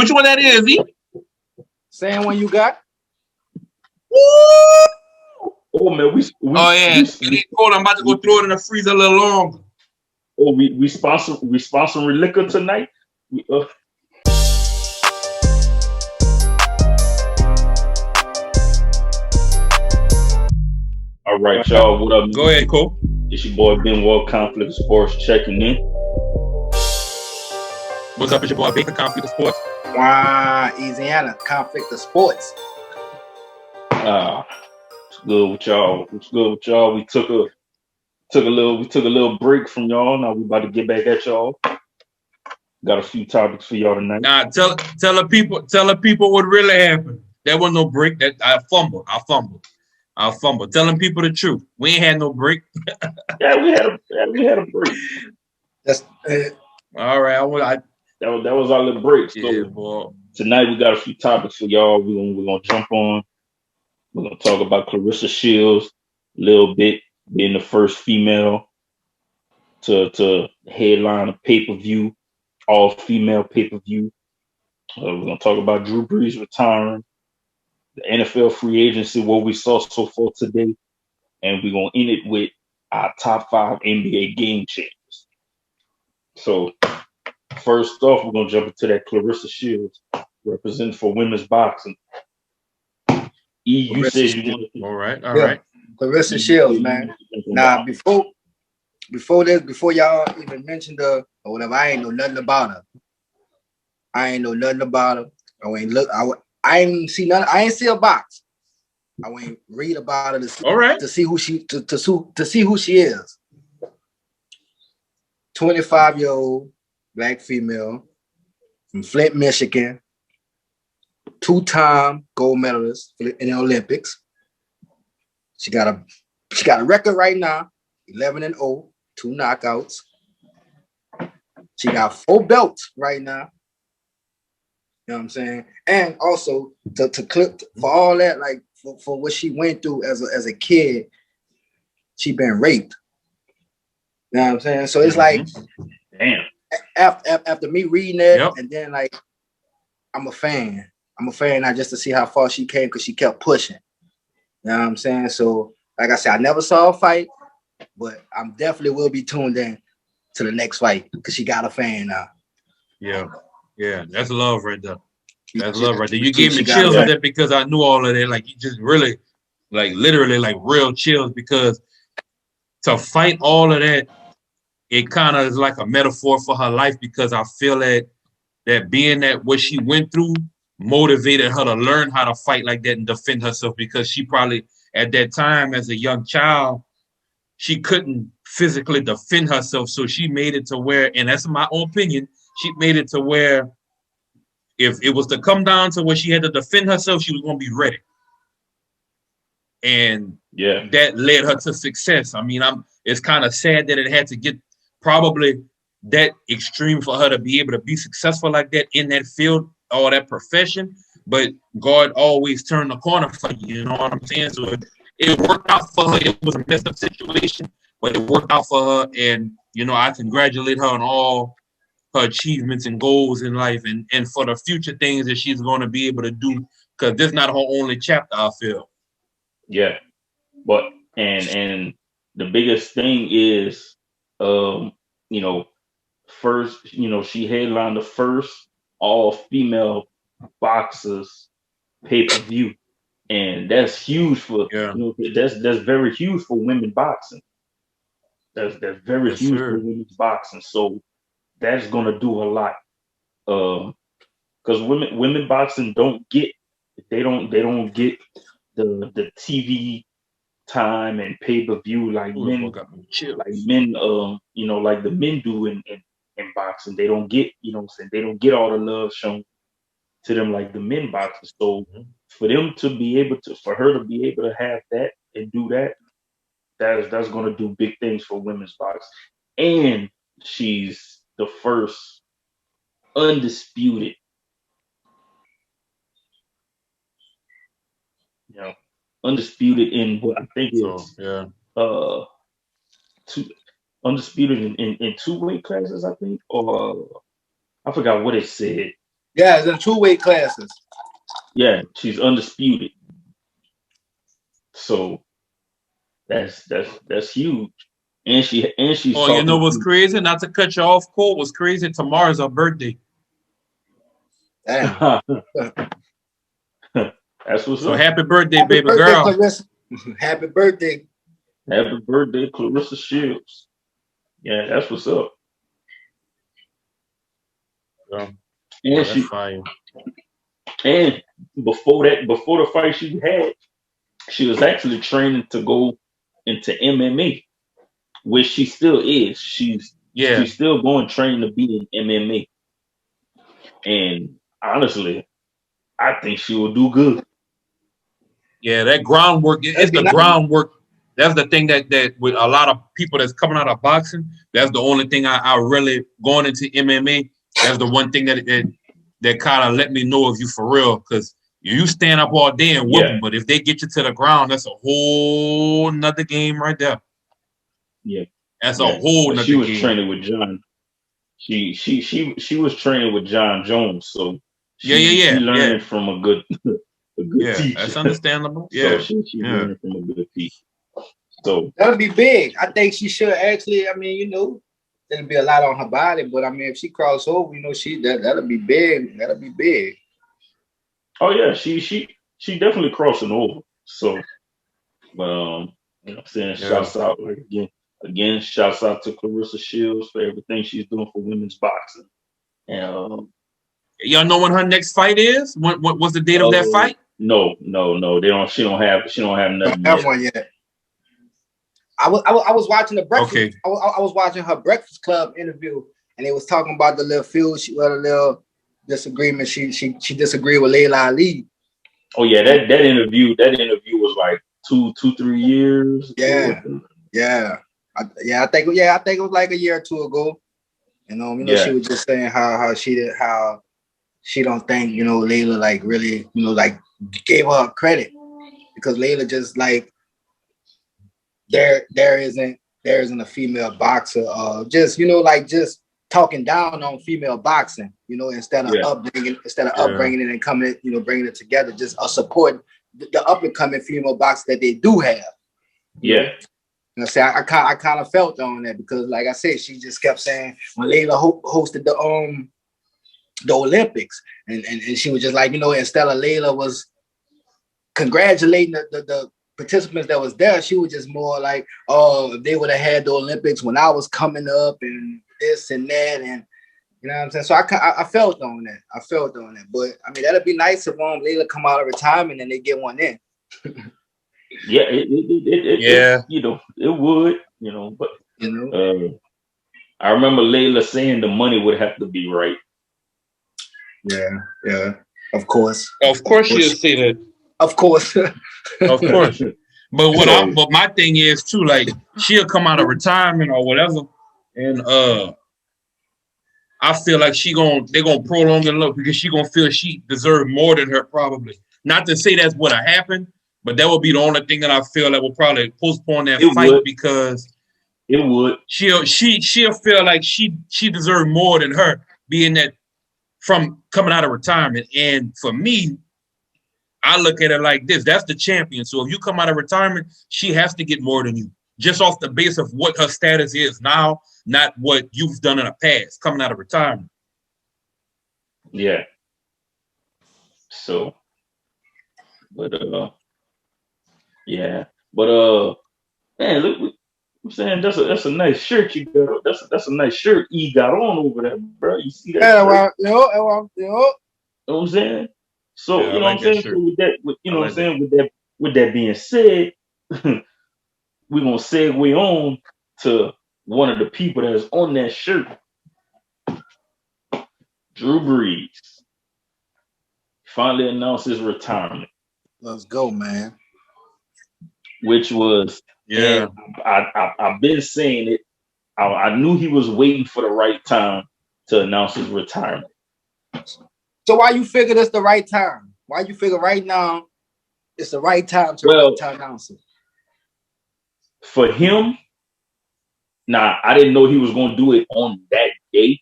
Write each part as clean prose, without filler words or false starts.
Which one that is, E? Same one you got? Woo! Oh man, Oh yeah, it ain't cold. I'm about to go throw it in the freezer a little longer. Oh, we sponsoring liquor tonight. All right, y'all. What up? Go ahead, Cole. It's your boy Benoit, Conflict Sports, checking in. What's up? It's your boy Baker, Conflict Sports. Wow, Eazyana, Conflict of Sports. What's good with y'all? What's good with y'all? We took a little break from y'all. Now we about to get back at y'all. Got a few topics for y'all tonight. Nah, tell the people what really happened. There was no break. That I fumbled. Tell them people the truth. We ain't had no break. Yeah, we had a break. That's all right. That was our little break. So yeah, boy. Tonight we got a few topics for y'all. We're gonna jump on. We're gonna talk about Clarissa Shields a little bit, being the first female to headline a pay-per-view, all-female pay-per-view. We're gonna talk about Drew Brees retiring, the NFL free agency, what we saw so far today, and we're gonna end it with our top 5 NBA game changers. So first off, we're gonna jump into that Clarissa Shields, representing for women's boxing. You said you wanted to. All right. Clarissa Shields, man. Now before y'all even mentioned her or whatever, I ain't know nothing about her. I ain't see none. I ain't see a box. I ain't read about her to see who she is. 25-year-old black female from Flint, Michigan. 2-time gold medalist in the Olympics. She got a record right now, 11-0, 2 knockouts. She got 4 belts right now. You know what I'm saying? And also to clip for all that, like for what she went through as a kid, she been raped. You know what I'm saying? So it's like, damn. After me reading that, and then like I'm a fan not just to see how far she came because she kept pushing. You know what I'm saying? So, like I said, I never saw a fight, but I definitely will be tuned in to the next fight because she got a fan now. Yeah, that's love right there. You gave me chills with that because I knew all of that. Like, you just really, like, literally, like, real chills because to fight all of that, it kind of is like a metaphor for her life because I feel that being that what she went through motivated her to learn how to fight like that and defend herself because she probably at that time as a young child she couldn't physically defend herself, so she made it to where, and that's my own opinion, she made it to where if it was to come down to where she had to defend herself, she was going to be ready, and that led her to success. I mean, it's kind of sad that it had to get probably that extreme for her to be able to be successful like that in that field or that profession, but God always turned the corner for you, you know what I'm saying? So it worked out for her. It was a messed up situation, but it worked out for her, and you know, I congratulate her on all her achievements and goals in life and for the future things that she's going to be able to do, because this is not her only chapter, I feel. Yeah, but and the biggest thing is you know, first, you know, she headlined the first all-female boxers pay-per-view, and that's huge for you know, that's very huge for women boxing. That's very huge for women's boxing. So that's gonna do a lot. Because women boxing don't get the TV time and pay-per-view like men you know, like the men do in boxing. They don't get, you know what I'm saying, they don't get all the love shown to them like the men boxers. So for her to be able to have that and do that, that's gonna do big things for women's boxing. And she's the first undisputed, you know, undisputed in what I think is undisputed in 2 weight classes, I think, or I forgot what it said, Yeah, it's in 2 weight classes. Yeah, she's undisputed. So that's huge. And she's Oh, you know talking what's crazy? Not to cut you off, Cole. What's crazy? Tomorrow's her birthday. Damn. That's what's So up. happy birthday, Happy baby birthday, girl. Clarissa. Happy birthday. Happy birthday, Clarissa Shields. Yeah, that's what's up. Yeah, And that's she fire. and before the fight she had, she was actually training to go into MMA, which she still is. She's still going training to be in MMA. And honestly, I think she will do good. Yeah, that groundwork is the nice. groundwork. That's the thing that with a lot of people that's coming out of boxing, that's the only thing I really going into MMA. That's the one thing that kind of let me know if you for real, because you stand up all day and whoop them, but if they get you to the ground, that's a whole nother game right there. Yeah, that's a whole nother she was game. training with John. She was training with John Jones, so she learned from a good teacher. That's understandable. So she learned from a good teacher. So that'll be big. I think she should actually. I mean, you know, there'll be a lot on her body, but I mean, if she cross over, you know, that'll be big. That'll be big. Oh yeah, she definitely crossing over. So, you know what I'm saying? Shouts out again. Shouts out to Clarissa Shields for everything she's doing for women's boxing. And y'all know when her next fight is? What's the date of that fight? No. They don't. She don't have nothing yet. One yet. I was watching the breakfast. Okay. I was watching her Breakfast Club interview, and they was talking about the little feud. She had a little disagreement. She disagreed with Layla Ali. Oh yeah, that interview was like 3 years. Yeah. I think it was like a year or two ago. You know, she was just saying how she don't think, you know, Layla like really, you know, like gave her credit, because Layla just like there isn't a female boxer just, you know, like just talking down on female boxing, you know, instead of upbringing it and coming, you know, bringing it together, just support the up and coming female boxers that they do have. Yeah. And I kind of felt on that, because like I said, she just kept saying when Layla hosted the Olympics, and she was just like, you know, instead of Layla was congratulating the participants that was there, she was just more like, oh, if they would have had the Olympics when I was coming up and this and that, and you know what I'm saying. So I felt on that. But I mean, that'd be nice if Layla come out of retirement and they get one in. Yeah, it you know, it would, you know, but you know, I remember Layla saying the money would have to be right. Yeah, of course. Of course she'll say that. Of course. Of course. But but my thing is too, like, she'll come out of retirement or whatever, and I feel like they're gonna prolong it look, because she gonna feel she deserves more than her, probably. Not to say that's what happened, but that would be the only thing that I feel that will probably postpone that fight, because it would. She'll feel like she deserves more than her, being that from coming out of retirement. And for me, I look at it like this: that's the champion. So if you come out of retirement, she has to get more than you, just off the base of what her status is now, not what you've done in the past, coming out of retirement. Yeah. So, but man, look, I'm saying that's a nice shirt you got. That's a nice shirt E got on over there, bro. You see that? Yeah, well, yo. You know what I'm saying? So you know what I'm saying. So with that, with that being said, we're gonna segue on to one of the people that's on that shirt, Drew Brees. Finally announced his retirement. Let's go, man. Which was, I've been saying it. I knew he was waiting for the right time to announce his retirement. So why you figure it's the right time? Why you figure right now it's the right time to announce it? For him, I didn't know he was going to do it on that day.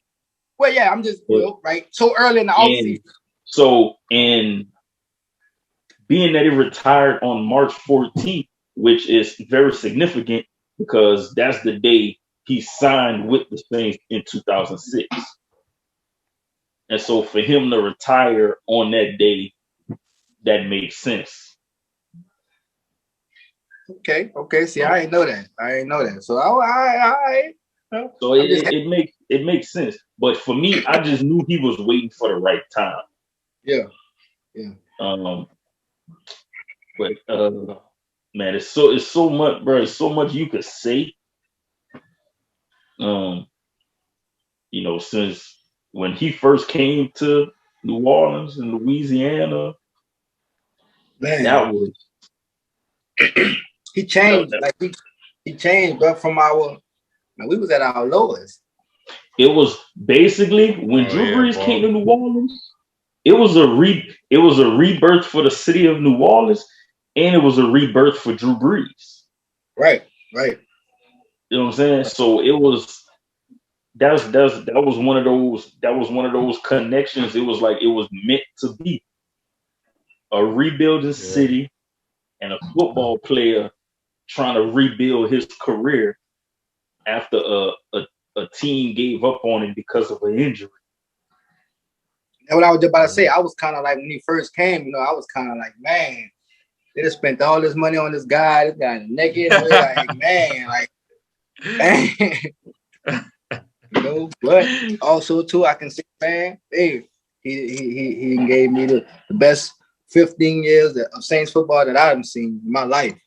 Well, yeah, I'm just right so early in the offseason. So, and being that he retired on March 14th, which is very significant because that's the day he signed with the Saints in 2006. And so for him to retire on that day, that makes sense. Okay. See, I didn't know that. So I so it makes sense. But for me, I just knew he was waiting for the right time. Yeah. But man, it's so much, bro. It's so much you could say. Since when he first came to New Orleans and Louisiana, man, that was he changed. He changed, but from we was at our lowest. It was basically when Drew Brees came to New Orleans. It was a rebirth for the city of New Orleans, and it was a rebirth for Drew Brees. Right. You know what I'm saying? So it was that was one of those connections. It was like it was meant to be a rebuilding city and a football player trying to rebuild his career after a team gave up on him because of an injury. And what I was just about to say, I was kind of like when he first came, I was kind of like, man, they just spent all this money on this guy. This guy naked. Like, man, but also too, I can say, man, hey, he gave me the best 15 years of Saints football that I've seen in my life.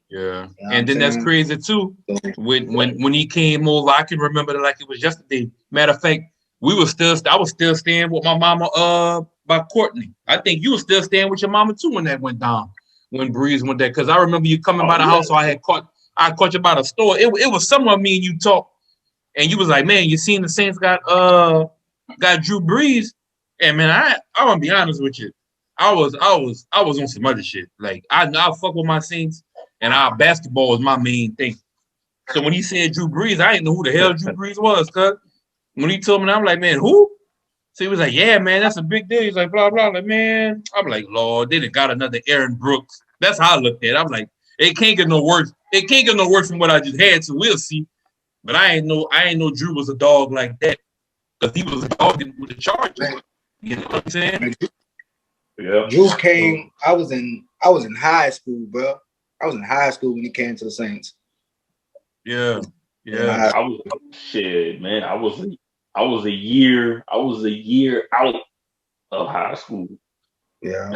Yeah, and then that's crazy too. When he came over, I can remember it like it was yesterday. Matter of fact, I was still staying with my mama by Courtney. I think you were still staying with your mama too when that went down. When Breeze went there, because I remember you coming by the house, so I caught you by the store. It was somewhere me and you talked, and you was like, man, you seen the Saints got Drew Brees, and man, I want to be honest with you, I was on some other shit. Like I fuck with my Saints, and our basketball is my main thing. So when he said Drew Brees, I didn't know who the hell Drew Brees was, cuz when he told me, I'm like, man, who? So he was like, yeah, man, that's a big deal. He's like, blah, blah. I'm like, man, I'm like, Lord, they done got another Aaron Brooks. That's how I looked at it. I'm like, it can't get no worse. It can't get no worse than what I just had, so we'll see. But I ain't know Drew was a dog like that. Because he was a dog with the Chargers. You know what I'm saying? Yeah. Drew came, I was in high school, bro. I was in high school when he came to the Saints. Yeah. I was shit, man. I was a year out of high school. Yeah,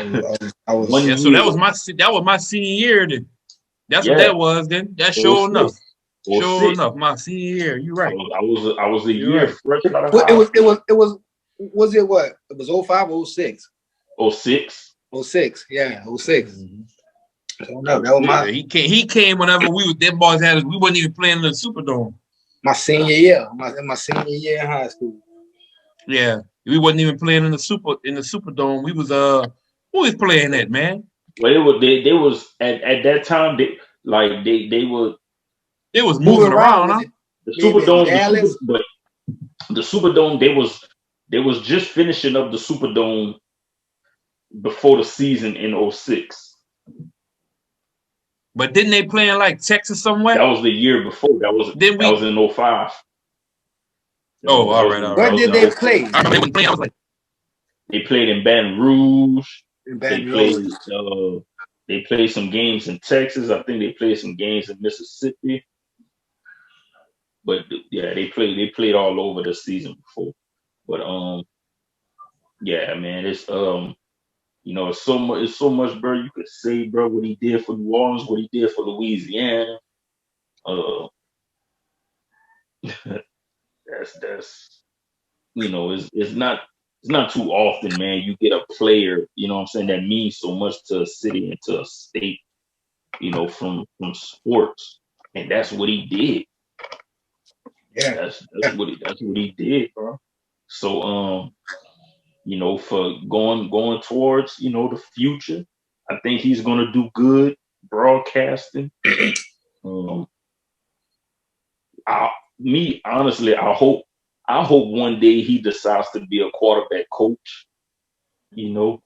I was yeah, so that was my senior year then. That's what that was then. That's sure enough. Sure enough, my senior year. You're right. I was a year fresh out of high school. Was it what? It was 05 or 06? 06. 06, yeah, 06. Mm-hmm. So no, that was my. He came whenever them boys had. We wasn't even playing in the Superdome. My senior year, my senior year in high school. Yeah, we wasn't even playing in the Superdome. We was who was playing that, man? Well, they was at that time they was moving around, huh? The Superdome, but the Superdome they was just finishing up the Superdome before the season in 06. But didn't they play in like Texas somewhere? That was the year before. That was in 05. Oh, all right. Where did they play? I remember they was like, they played in Baton Rouge. Rouge. They played some games in Texas. I think they played some games in Mississippi. But yeah, they played all over the season before. But yeah, man, it's it's so much, bro. You could say, bro, what he did for New Orleans, what he did for Louisiana. That's it's not too often, man. You get a player, you know what I'm saying, that means so much to a city and to a state, from sports, and that's what he did. Yeah, that's what he did, bro. So for going towards the future, I think he's gonna do good broadcasting. Honestly, I hope I hope one day he decides to be a quarterback coach, you know,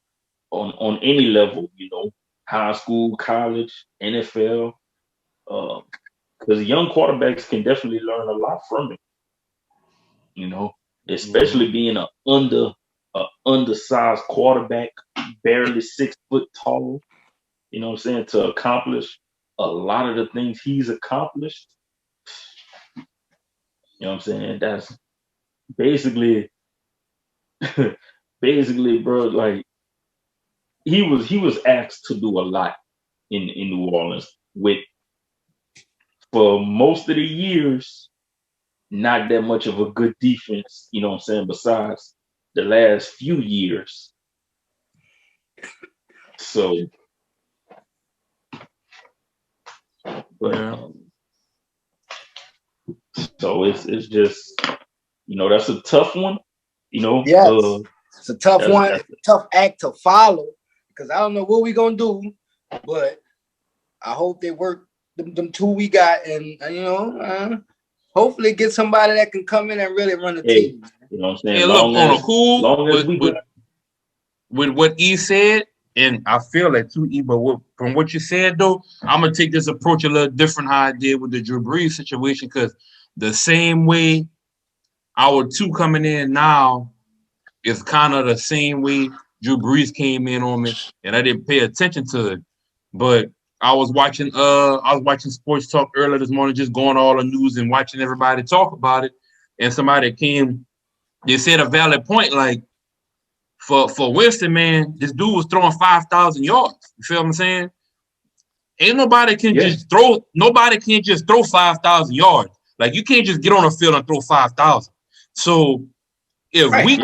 on any level, you know, high school, college, NFL, because young quarterbacks can definitely learn a lot from him, you know, especially being a undersized quarterback, barely 6 foot tall, you know what I'm saying, to accomplish a lot of the things he's accomplished. You know what I'm saying? That's basically, basically, bro, like he was asked to do a lot in New Orleans with, for most of the years, not that much of a good defense, you know what I'm saying, besides the last few years. So, but so it's just, you know, that's a tough one, you know. Yes, it's a tough one, tough act to follow, because I don't know what we're gonna do, but I hope they work them two we got, and you know, hopefully get somebody that can come in and really run the team. You know what I'm saying? Hey, look, on a cool, long as with what E said, and I feel that too, E, but from what you said, though, I'm going to take this approach a little different how I did with the Drew Brees situation, because the same way our two coming in now is kind of the same way Drew Brees came in on me, and I didn't pay attention to it. But I was watching Sports Talk earlier this morning, just going all the news and watching everybody talk about it. And somebody came, they said a valid point, like, for Winston, man, this dude was throwing 5,000 yards. You feel what I'm saying? Ain't nobody can just throw 5,000 yards. Like, you can't just get on the field and throw 5,000. So if we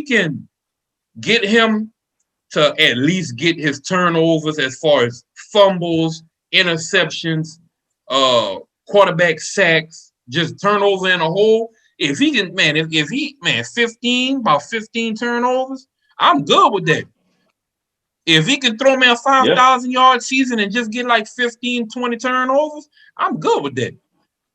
can get him to at least get his turnovers as far as fumbles, interceptions, quarterback sacks, just turnover in a whole. If he can, man, if he 15 turnovers, I'm good with that. If he can throw me a 5,000 yard season and just get like 15, 20 turnovers, I'm good with that.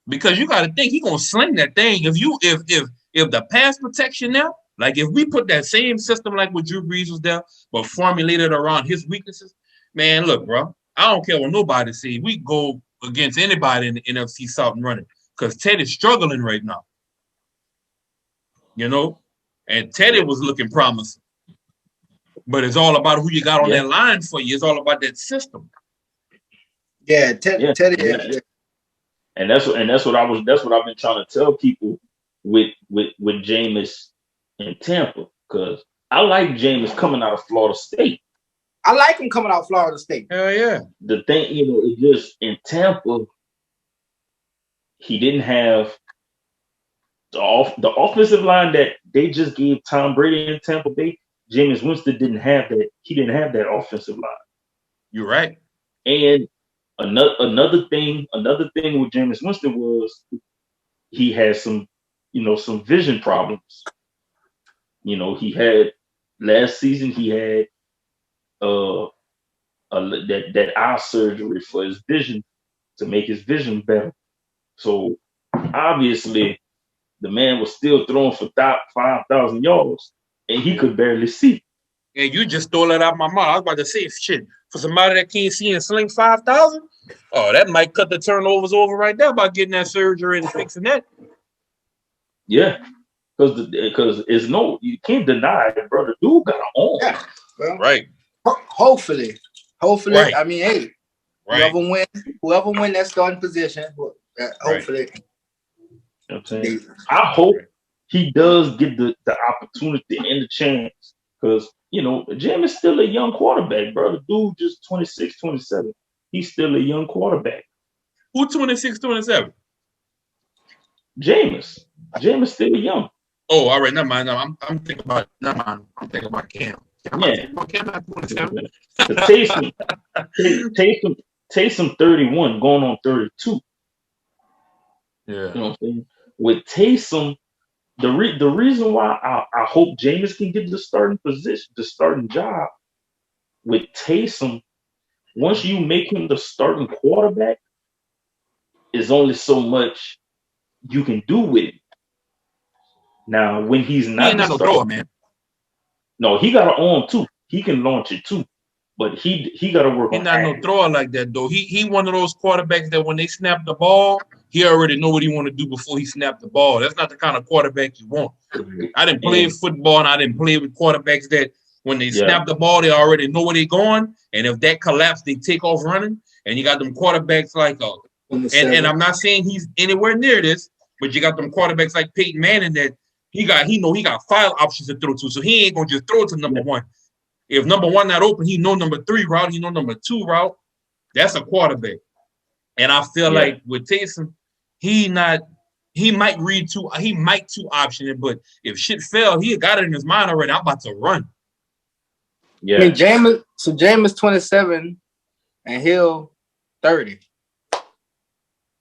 Because you got to think he's gonna sling that thing. If the pass protection now, like if we put that same system like what Drew Brees was there, but formulated around his weaknesses, man, look, bro, I don't care what nobody says. We go against anybody in the NFC South and running, because Ted is struggling right now. You know, and Teddy was looking promising. But it's all about who you got on that line for you. It's all about that system. Yeah, Teddy. Yeah. And that's what I've been trying to tell people with Jameis in Tampa, because I like Jameis coming out of Florida State. I like him coming out of Florida State. Hell yeah. The thing, you know, it just in Tampa, he didn't have the offensive line that they just gave Tom Brady in Tampa Bay. Jameis Winston didn't have that. He didn't have that offensive line. You're right. And another thing with Jameis Winston was he had some vision problems. You know, he had last season he had that eye surgery for his vision, to make his vision better. So obviously the man was still throwing for 5,000 yards, and he could barely see. Yeah, you just stole it out of my mouth. I was about to say, shit, for somebody that can't see and sling 5,000, oh, that might cut the turnovers over right there by getting that surgery and fixing that. Yeah, because you can't deny it, brother. Dude got an arm. Yeah, well, right. Hopefully, right. I mean, hey, whoever win that starting position, hopefully. You know what I'm saying? I hope he does get the opportunity and the chance, because, you know, Jim is still a young quarterback, bro. The dude just 26, 27. He's still a young quarterback. Who 26, 27? Jameis. Jameis still young. Oh, all right. Never mind. No, I'm thinking about. Never mind. I'm thinking about Cam. Taysom 31, going on 32. Yeah. You know what I'm saying? With Taysom, the reason why I hope Jameis can get the starting position, the starting job, with Taysom, once you make him the starting quarterback, there's only so much you can do with him. Now, when he's He not ain't the not no starter, thrower, man. no, he got an arm too. He can launch it too, but he got to work He on not no accuracy. thrower like that though. He one of those quarterbacks that when they snap the ball, he already know what he want to do before he snap the ball. That's not the kind of quarterback you want. I didn't play And football and I didn't play with quarterbacks that when they yeah, snap the ball, they already know where they're going. And if that collapse, they take off running. And you got them quarterbacks like and I'm not saying he's anywhere near this, but you got them quarterbacks like Peyton Manning that he got 5 options to throw to. So he ain't gonna just throw to number one. If number one not open, he know number 3 route, he know number 2 route. That's a quarterback. And I feel like with Taysom, he might read two option it, but if shit fell, he got it in his mind already. I'm about to run. I mean, Jameis 27 and Hill 30.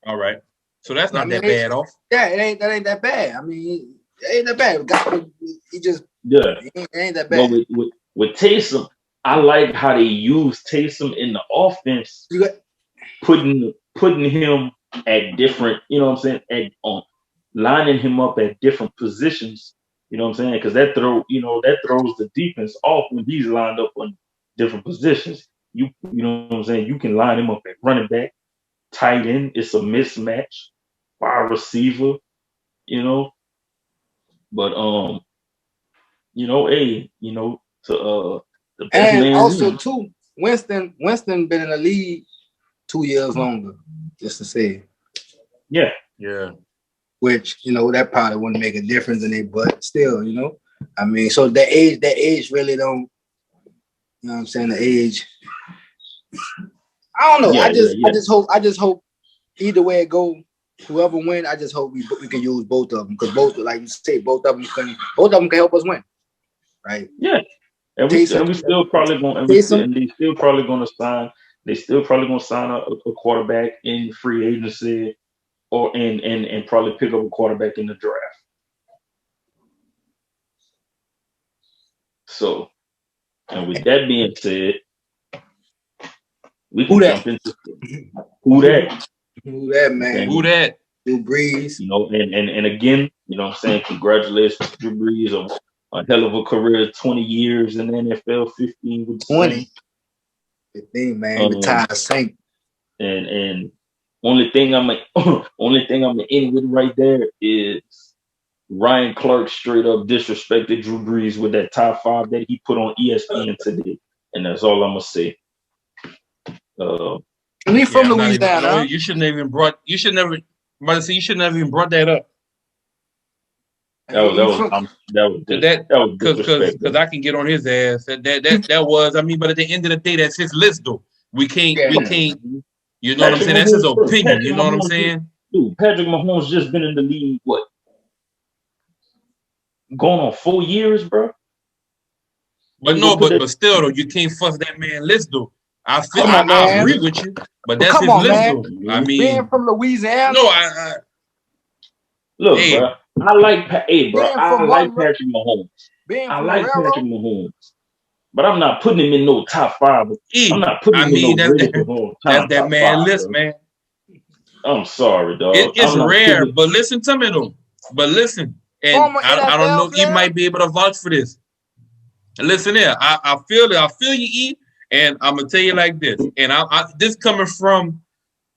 All right. So that's not that bad off. Yeah, that ain't that bad. I mean, it ain't that bad. He just it ain't that bad. Well, with Taysom, I like how they use Taysom in the offense, putting him at different, you know what I'm saying, lining him up at different positions, you know what I'm saying, because that throws the defense off when he's lined up on different positions. You know what I'm saying, you can line him up at running back, tight end. It's a mismatch, wide receiver, you know. But to the best and man. Also too, Winston been in the league 2 years longer, just to say. Yeah. Which, that probably wouldn't make a difference in it, but still, I mean, so the age really don't, you know what I'm saying? The age. I don't know. Yeah, I just hope either way it go, whoever win, I just hope we can use both of them, because both, like you say, both of them can help us win, right? Yeah, and we still probably going to sign. They still probably going to sign a quarterback in free agency, or and probably pick up a quarterback in the draft. So, and with that being said, we can jump into who that. Who that, man? Who that? Drew Brees. And again, you know what I'm saying, congratulations to Drew Brees on a hell of a career, 20 years in the NFL, 15 with the 20. 15, man. Retired Saint. And only thing I'm gonna end with right there is Ryan Clark straight up disrespected Drew Brees with that top 5 that he put on ESPN today, and that's all I'm gonna say. We from Louisiana. You shouldn't have even brought that up. That was disrespectful. Because I can get on his ass. That was, I mean, but at the end of the day, that's his list though. We can't, you know what I'm saying? That's his opinion. You know what I'm saying? Dude, Patrick Mahomes just been in the league, what? Going on 4 years, bro. But still though, you can't fuss that man list though. I agree with you, but that's his list though. I mean, being from Louisiana. No, look, bro. I like Patrick Mahomes. Patrick Mahomes, but I'm not putting him in no top 5. I'm not putting him in no that's that man list, man. I'm sorry, dog. It's rare, but listen to me though. But listen, and I don't know if you might be able to vouch for this. Listen here, I feel it. I feel you, E. And I'm gonna tell you like this, and this coming from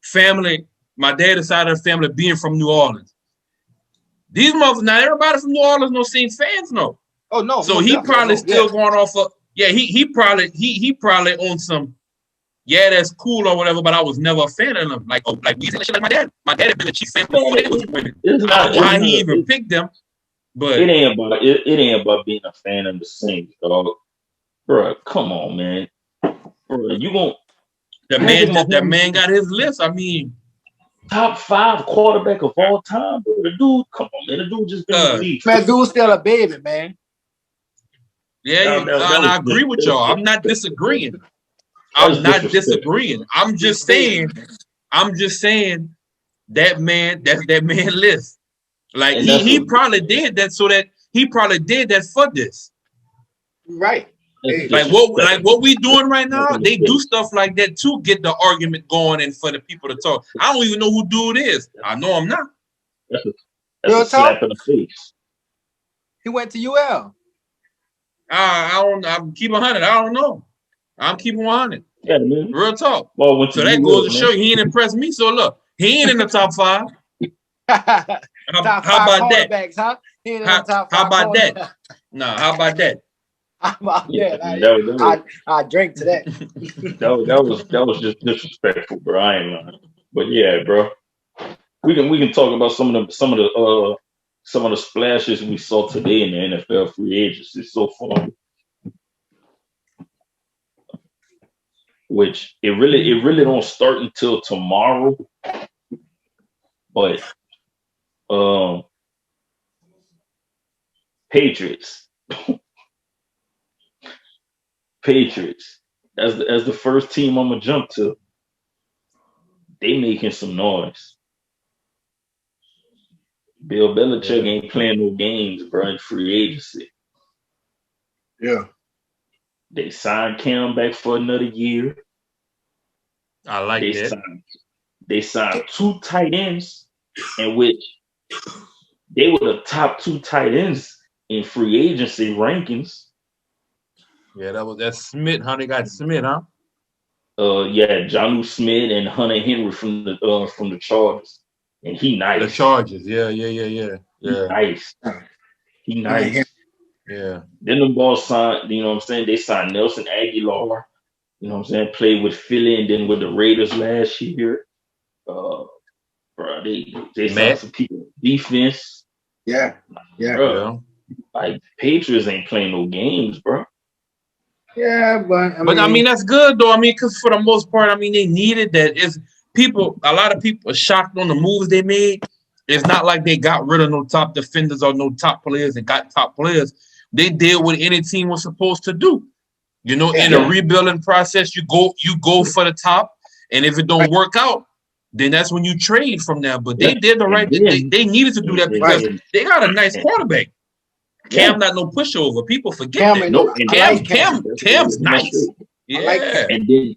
family, my dad's side of the family being from New Orleans. These motherfuckers, not everybody from New Orleans no Saints fans, no. Oh no. So he probably still going off of he probably on some that's cool or whatever, but I was never a fan of them. Like we said, like my dad. My dad had been a Chiefs fan before they was winning. I don't know why he even picked them, but it ain't about being a fan of the Saints, dog. Bro, come on, man. Bro, that man got his list. I mean, top 5 quarterback of all time, bro. The dude, come on, man. The dude just been in the league. Man, dude's still a baby, man. Yeah, I agree with y'all. I'm not disagreeing. I'm just saying that man, that's that man list. Like he probably did that so that he probably did that for this. Right. Like what we doing right now, they do stuff like that to get the argument going and for the people to talk. I don't even know who dude is. I know I'm not. That's a slap in the face. He went to UL. I don't. I'm keeping 100. I don't know. I'm keeping 100. Yeah, man. Real talk. Well, went to So that UL, goes to man. show he ain't impressed me. So look, he ain't in the top 5. Top How 5 about that? cornerbacks, huh? He ain't in the top 5 How about cornerbacks. that? Nah, how about that? How about Yeah, that? I drink to that. that was just disrespectful, bro. I ain't lying. But yeah, bro. We can talk about some of the splashes we saw today in the NFL free agency so far. Which it really don't start until tomorrow. But Patriots. As the first team I'm gonna jump to. They making some noise. Bill Belichick ain't playing no games, bro, in free agency. Yeah. They signed Cam back for another year. I like that. They signed 2 tight ends, in which they were the top 2 tight ends in free agency rankings. Yeah, that's Smith. How they got Smith, huh? Yeah, Jonnu Smith and Hunter Henry from the Chargers, and he nice. The Chargers, yeah. He nice. Yeah. Then the ball signed. You know what I'm saying? They signed Nelson Aguilar. You know what I'm saying? Played with Philly and then with the Raiders last year. Bro, they signed some people defense. Yeah. Bro, like Patriots ain't playing no games, bro. Yeah, but I mean that's good though. I mean, because for the most part, I mean they needed that. A lot of people are shocked on the moves they made. It's not like they got rid of no top defenders or no top players and got top players. They did what any team was supposed to do. You know, in a rebuilding process, you go for the top, and if it don't work out, then that's when you trade from there. But they did the right thing. They needed to do that because they got a nice quarterback. Cam not no pushover. People forget that. Cam's nice. Yeah. Like and then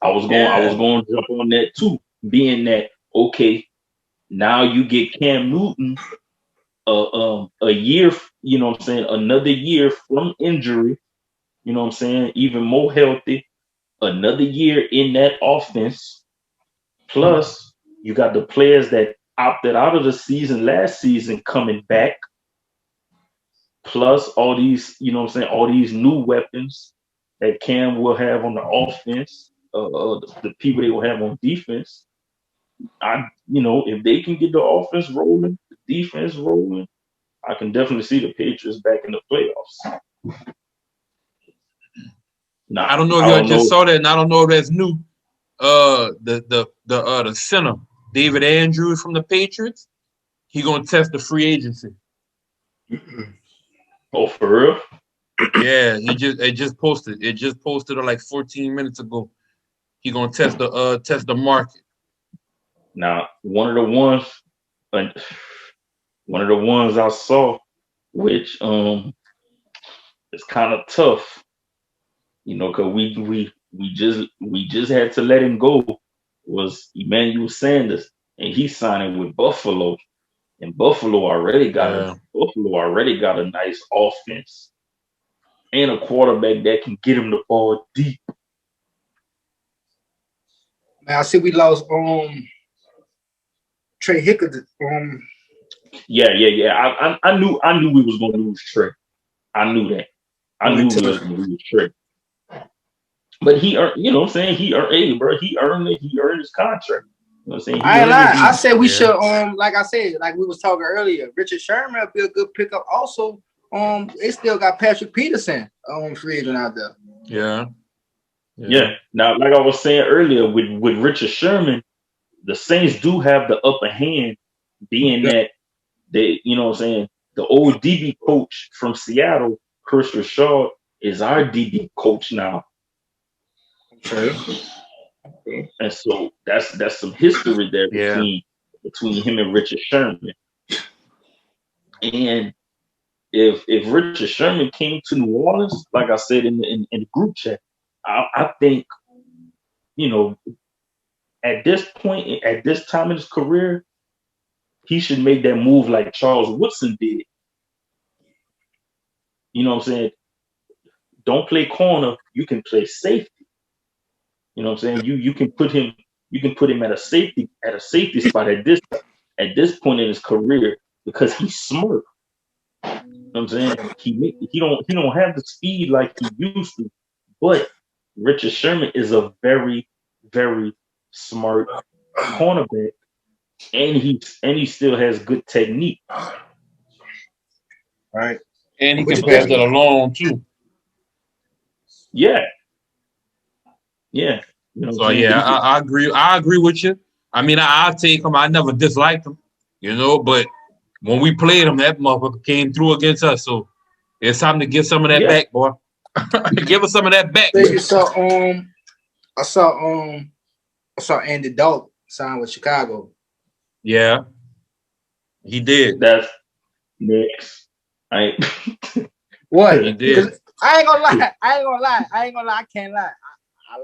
I was going to jump on that too, being that okay, now you get Cam Newton a year, you know what I'm saying, another year from injury, you know what I'm saying, even more healthy, another year in that offense. Plus, you got the players that opted out of the season last season coming back. Plus all these, you know what I'm saying, all these new weapons that Cam will have on the offense, the people they will have on defense. If they can get the offense rolling, the defense rolling, I can definitely see the Patriots back in the playoffs. Now, I don't know if y'all just saw that, and I don't know if that's new. The center, David Andrews from the Patriots, he gonna test the free agency. Oh, for real? Yeah, it just posted it like 14 minutes ago. He gonna test the market. Now, one of the ones I saw, which is kind of tough, you know, because we just had to let him go, was Emmanuel Sanders, and he's signing with Buffalo, and Buffalo already got a nice offense and a quarterback that can get him the ball deep. Man, I see we lost Trey Hickard. Yeah. I knew we was gonna lose Trey. I knew that. I knew we was gonna lose Trey. But he earned, you know what I'm saying? He earned it. He earned his contract. You know what I'm saying? I ain't lying. I said we should like I said, like we was talking earlier, Richard Sherman would be a good pickup. Also, they still got Patrick Peterson free agent out there. Yeah. Now, like I was saying earlier, with Richard Sherman, the Saints do have the upper hand, being that they, you know what I'm saying, the old DB coach from Seattle, Chris Richard, is our DB coach now. Okay. And so that's some history there between him and Richard Sherman. And if Richard Sherman came to New Orleans, like I said in the group chat, I think, you know, at this point, at this time in his career, he should make that move like Charles Woodson did. You know what I'm saying? Don't play corner. You can play safety. You know what I'm saying? You can put him at a safety spot at this point in his career because he's smart. You know what I'm saying? He don't have the speed like he used to, but Richard Sherman is a very, very smart cornerback, and he still has good technique. Right. And he can pass that along too. Yeah. You know So yeah, I agree. I agree with you. I mean, I'll take him. I never disliked him, but when we played him, that motherfucker came through against us. So it's time to get some of that back, boy. Give us some of that back. You saw I saw Andy Dalton sign with Chicago. Yeah, he did. That's next. What? He did. I ain't gonna lie. I can't lie. I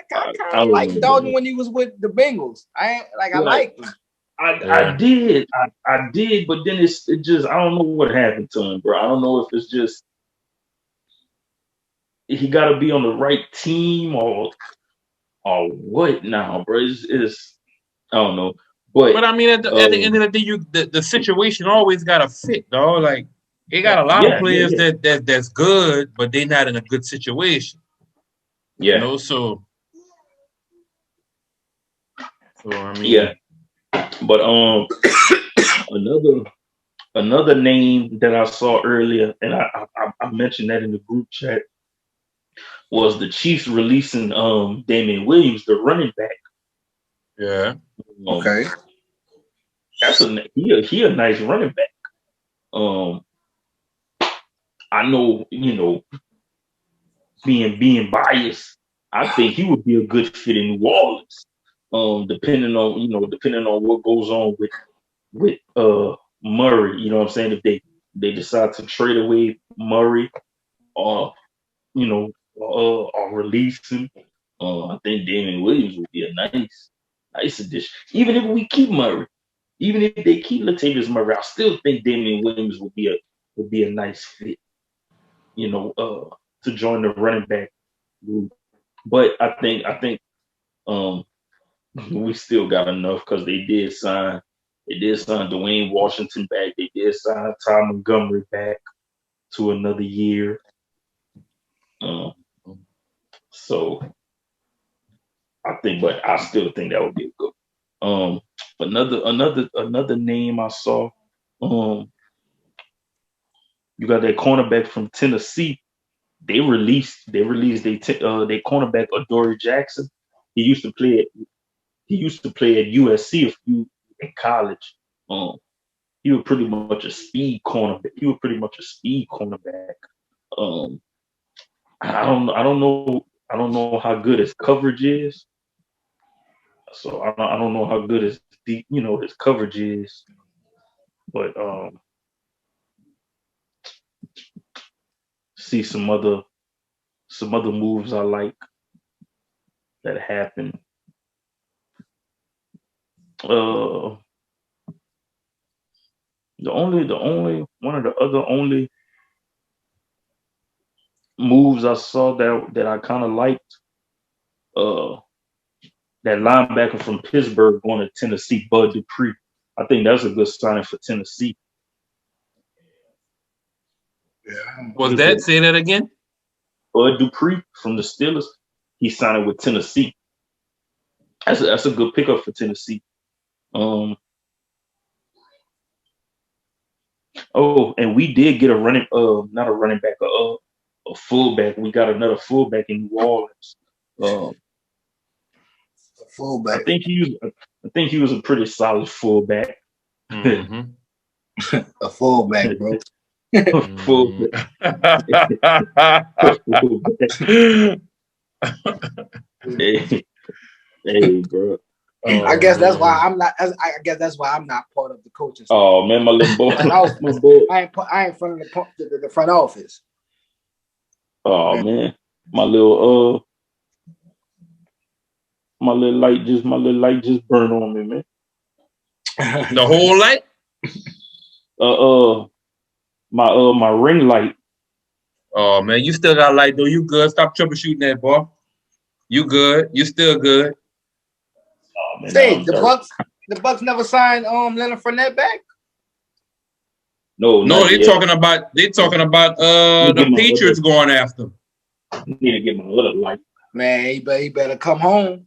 kind of like Dalton when he was with the Bengals. I liked him. I did, but then it just I don't know what happened to him, bro. I don't know if it's just he got to be on the right team or what now, bro. It's I don't know, but I mean, at the end of the day, the situation always got to fit, dog. Like they got a lot of players that's good, but they not in a good situation. Yeah. So I mean, but another name that I saw earlier, and I mentioned that in the group chat, was the Chiefs releasing Damian Williams, the running back. Yeah. Okay. That's he a nice running back. I know, being biased, I think he would be a good fit in New Orleans. Depending on what goes on with Murray, you know what I'm saying? If they decide to trade away Murray or or release him, I think Damian Williams would be a nice addition. Even if we keep Murray, even if they keep Latavius Murray, I still think Damian Williams would be a nice fit, to join the running back group. But I think we still got enough because they did sign Dwayne Washington back. They did sign Ty Montgomery back to another year. So I still think that would be a good. Another name I saw. You got that cornerback from Tennessee. They released their cornerback Adoree Jackson. He used to play at USC in college. He was pretty much a speed cornerback. I don't know how good his coverage is. So I don't know how good his coverage is. But see some other moves I like that happen. The only one of the other only moves I saw that I kind of liked, that linebacker from Pittsburgh going to Tennessee, Bud Dupree. I think that's a good signing for Tennessee. Yeah. Say that again? Bud Dupree from the Steelers. He's signing with Tennessee. That's a good pickup for Tennessee. And we did get not a running back, a fullback. We got another fullback in New Orleans. Fullback. I think he was a pretty solid fullback. Mm-hmm. A fullback, bro. Fullback. Hey, bro. I guess that's why I'm not. I guess that's why I'm not part of the coaching staff. Oh man, my little boy. I ain't front of the front office. Oh man, my little light just burned on me, man. The whole light? My ring light. Oh man, you still got light though. You good? Stop troubleshooting that, boy. You good? You still good? Oh, man, Say the Bucks never signed Leonard Fournette back. No, No, not yet. they're talking about the Patriots going after him. You need to get my other life. Man, he better come home.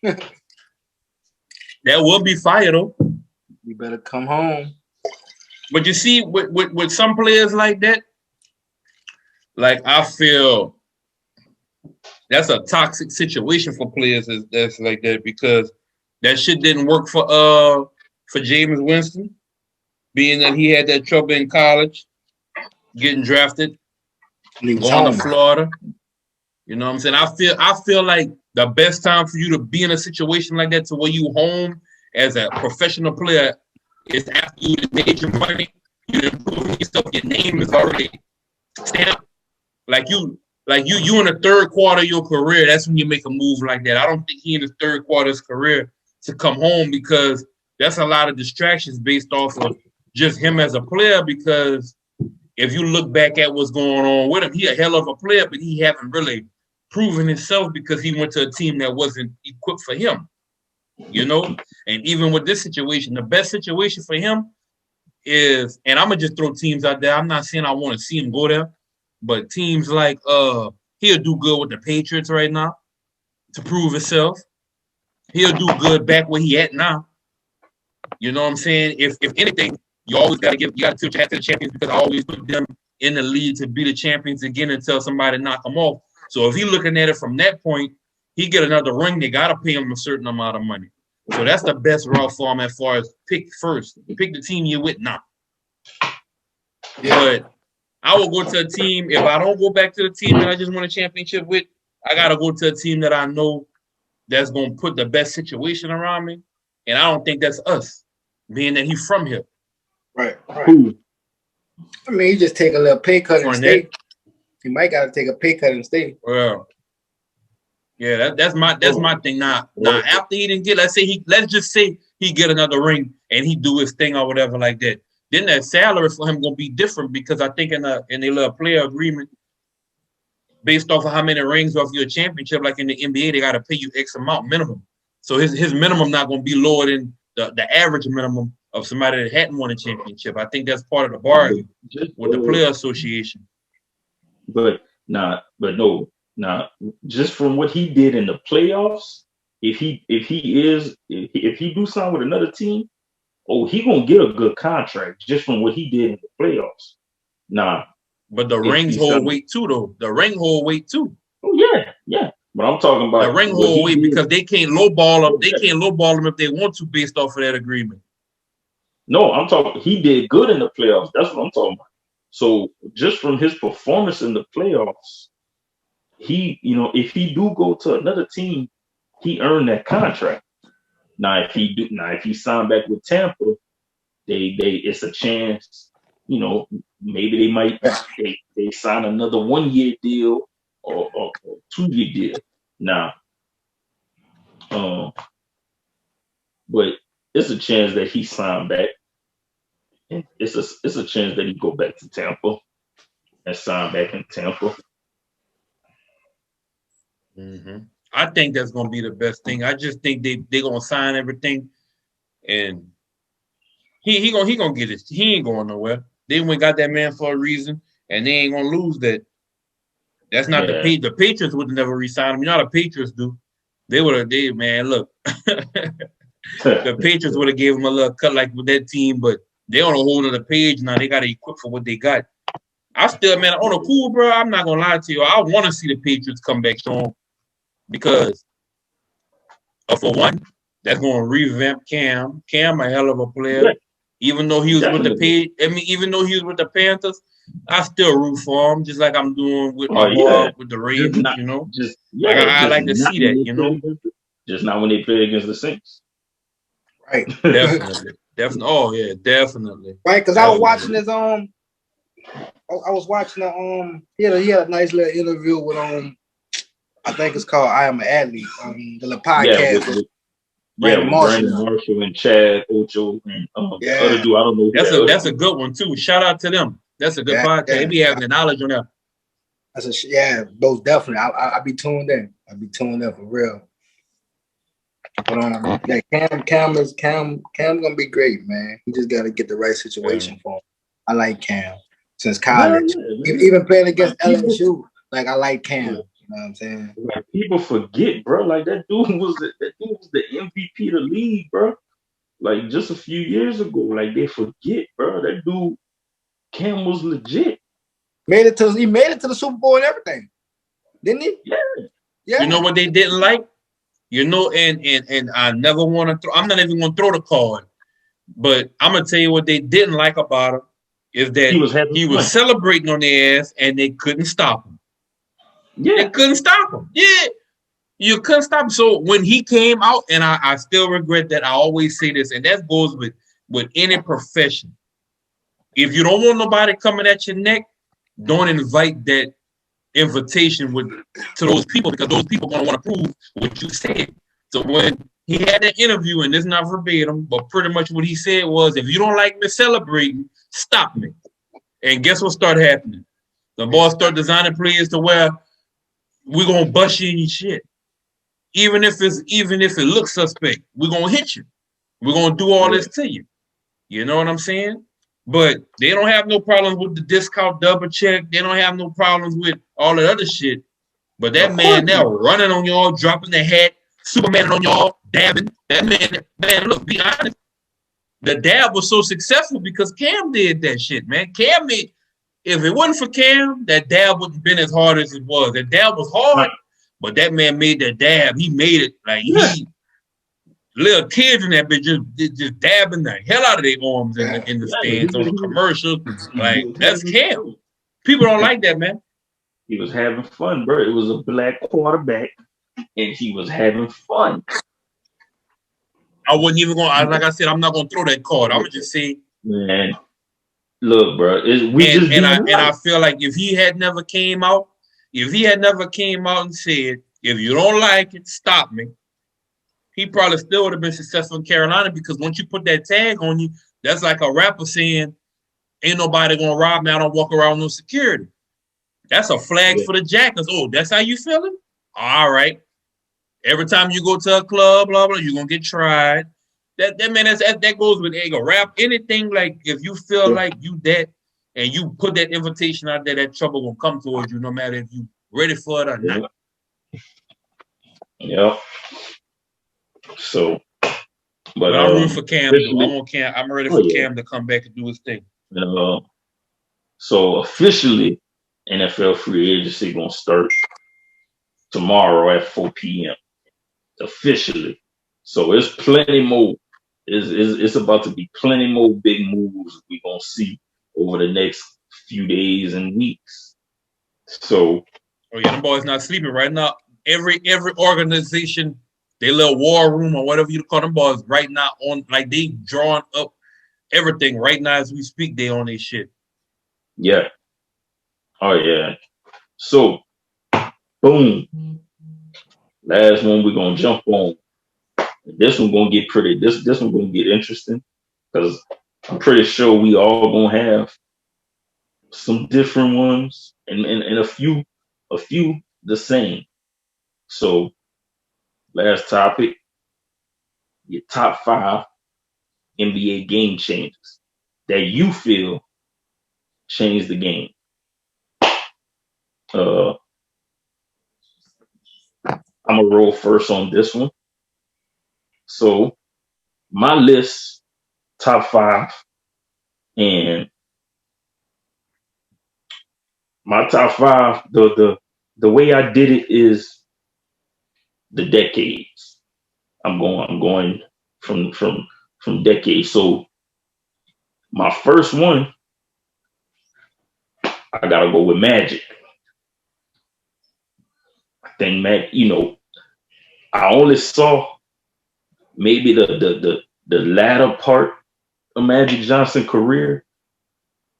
That will be fire though. You better come home. But you see, with some players like that, like I feel that's a toxic situation for players that's like that because that shit didn't work for James Winston, being that he had that trouble in college, getting drafted, going to Florida. You know what I'm saying? I feel like the best time for you to be in a situation like that to where you home as a professional player is after you made your money, you improve yourself, your name is already stamped. Like you in the third quarter of your career, that's when you make a move like that. I don't think he in the third quarter of his career to come home because that's a lot of distractions based off of just him as a player. Because if you look back at what's going on with him, he a hell of a player, but he haven't really proven himself because he went to a team that wasn't equipped for him. You know? And even with this situation, the best situation for him is, and I'm gonna just throw teams out there. I'm not saying I want to see him go there, but teams like he'll do good with the Patriots right now to prove himself. He'll do good back where he at now. You know what I'm saying? If anything, you always gotta tilt your hat to the champions because I always put them in the lead to be the champions again until somebody knock them off. So if he's looking at it from that point, he get another ring, they gotta pay him a certain amount of money. So that's the best route for him as far as pick first. Pick the team you're with now. But I will go to a team, if I don't go back to the team that I just won a championship with, I gotta go to a team that I know that's gonna put the best situation around me. And I don't think that's us, being that he's from here. Right. I mean, you just take a little pay cut and stay. You might gotta take a pay cut and stay. Well, yeah, that's my thing. Now after he didn't get, let's just say he get another ring and he do his thing or whatever like that. Then that salary for him gonna be different because I think in a little player agreement, based off of how many rings off your championship, like in the NBA, they gotta pay you X amount minimum. So his minimum not gonna be lower than the average minimum of somebody that hadn't won a championship. I think that's part of the bargain with the player association. But just from what he did in the playoffs, if he do sign with another team, he gonna get a good contract just from what he did in the playoffs. But the rings hold weight too, though. The ring hold weight too. Oh yeah. But I'm talking about the ring hold weight because they can't lowball them. They can't lowball them if they want to based off of that agreement. No, I'm talking. He did good in the playoffs. That's what I'm talking about. So just from his performance in the playoffs, if he do go to another team, he earned that contract. Now, if he signed back with Tampa, it's a chance. Maybe they might they sign another 1-year deal or 2-year deal. Now, but it's a chance that he signed back. And it's a chance that he go back to Tampa and sign back in Tampa. Mm-hmm. I think that's gonna be the best thing. I just think they're gonna sign everything, and he gonna get it. He ain't going nowhere. They went got that man for a reason, and they ain't gonna lose that. That's not the Patriots would never resign him. You know how the Patriots do. They would have. Man, look, the Patriots would have gave him a little cut like with that team, but they on a whole other page now. They got to equip for what they got. I still, man, on the cool, bro. I'm not gonna lie to you. I want to see the Patriots come back strong because, for one, that's gonna revamp Cam. Cam, a hell of a player. Yeah. Even though he was with the Panthers, I still root for him, just like I'm doing with my boy with the Ravens. I like to see that. Just not when they play against the Saints. Right. Definitely. Oh yeah, definitely. Right, because I was watching his I was watching he had a nice little interview with I think it's called I Am an Athlete the little podcast with Brandon Marshall and Chad Ocho and other dude. I don't know. That's a good one too. Shout out to them. That's a good podcast. They be having the knowledge on that. Yeah, most definitely. I be tuned in. I be tuned in for real. But yeah, Cam gonna be great, man. He just gotta get the right situation for him. I like Cam since college. Even playing against LSU, like I like Cam. You know what I'm saying? Like people forget, bro. Like that dude was the MVP of the league, bro. Like just a few years ago, like they forget, bro. That dude Cam was legit. He made it to the Super Bowl and everything, didn't he? Yeah. You know what they didn't like? You know, and I never want to throw. I'm not even going to throw the card, but I'm gonna tell you what they didn't like about him is that he was celebrating on their ass and they couldn't stop him. Yeah, they couldn't stop him. Yeah, you couldn't stop him. So when he came out, and I still regret that. I always say this, and that goes with any profession. If you don't want nobody coming at your neck, don't invite that invitation to those people, because those people are going to want to prove what you said. So when he had that interview, and it's not verbatim, but pretty much what he said was, if you don't like me celebrating, stop me. And guess what started happening? The boys start designing players to where we're going to bust you in your shit. Even if it looks suspect, we're going to hit you. We're going to do all this to you. You know what I'm saying? But they don't have no problems with the discount double check. They don't have no problems with all that other shit. But that man now running on y'all, dropping the hat, Superman on y'all, dabbing. That man, look, be honest. The dab was so successful because Cam did that shit, man. Cam made, if it wasn't for Cam, that dab wouldn't have been as hard as it was. That dab was hard, but that man made that dab. He made it like he little kids in that bitch just dabbing the hell out of their arms in the stands on the commercials. Like, that's Cam. People don't like that, man. He was having fun, bro. It was a black quarterback, and he was having fun. I wasn't even going to, like I said, I'm not going to throw that card. I would just say, man, look, bro. I feel like if he had never came out and said, if you don't like it, stop me, he probably still would have been successful in Carolina, because once you put that tag on you, that's like a rapper saying, ain't nobody going to rob me. I don't walk around with no security. That's a flag for the Jackals. Oh, that's how you feeling? All right. Every time you go to a club, blah, blah, you're going to get tried. That man, that goes with a rap. Anything, like, if you feel like you that and you put that invitation out there, that trouble will come towards you no matter if you ready for it or not. Yep. So, but I'm rooting for Cam. I'm ready for Cam to come back and do his thing. So officially, NFL free agency gonna start tomorrow at 4 p.m. officially. So it's plenty more. It's about to be plenty more big moves we gonna see over the next few days and weeks. So, them boys not sleeping right now. Every organization, their little war room or whatever you call them boys right now on, like, they drawing up everything right now as we speak. They on their shit. Yeah. Oh yeah. So, boom. Last one we're gonna jump on. This one gonna get pretty. This one gonna get interesting, because I'm pretty sure we all gonna have some different ones and a few the same. So, last topic: your top 5 NBA game changers that you feel changed the game. I'm gonna roll first on this one. So, my list, top 5, and my top 5. The way I did it is the decades. I'm going from decades. So, my first one, I gotta go with Magic. I think I only saw maybe the latter part of Magic Johnson's career,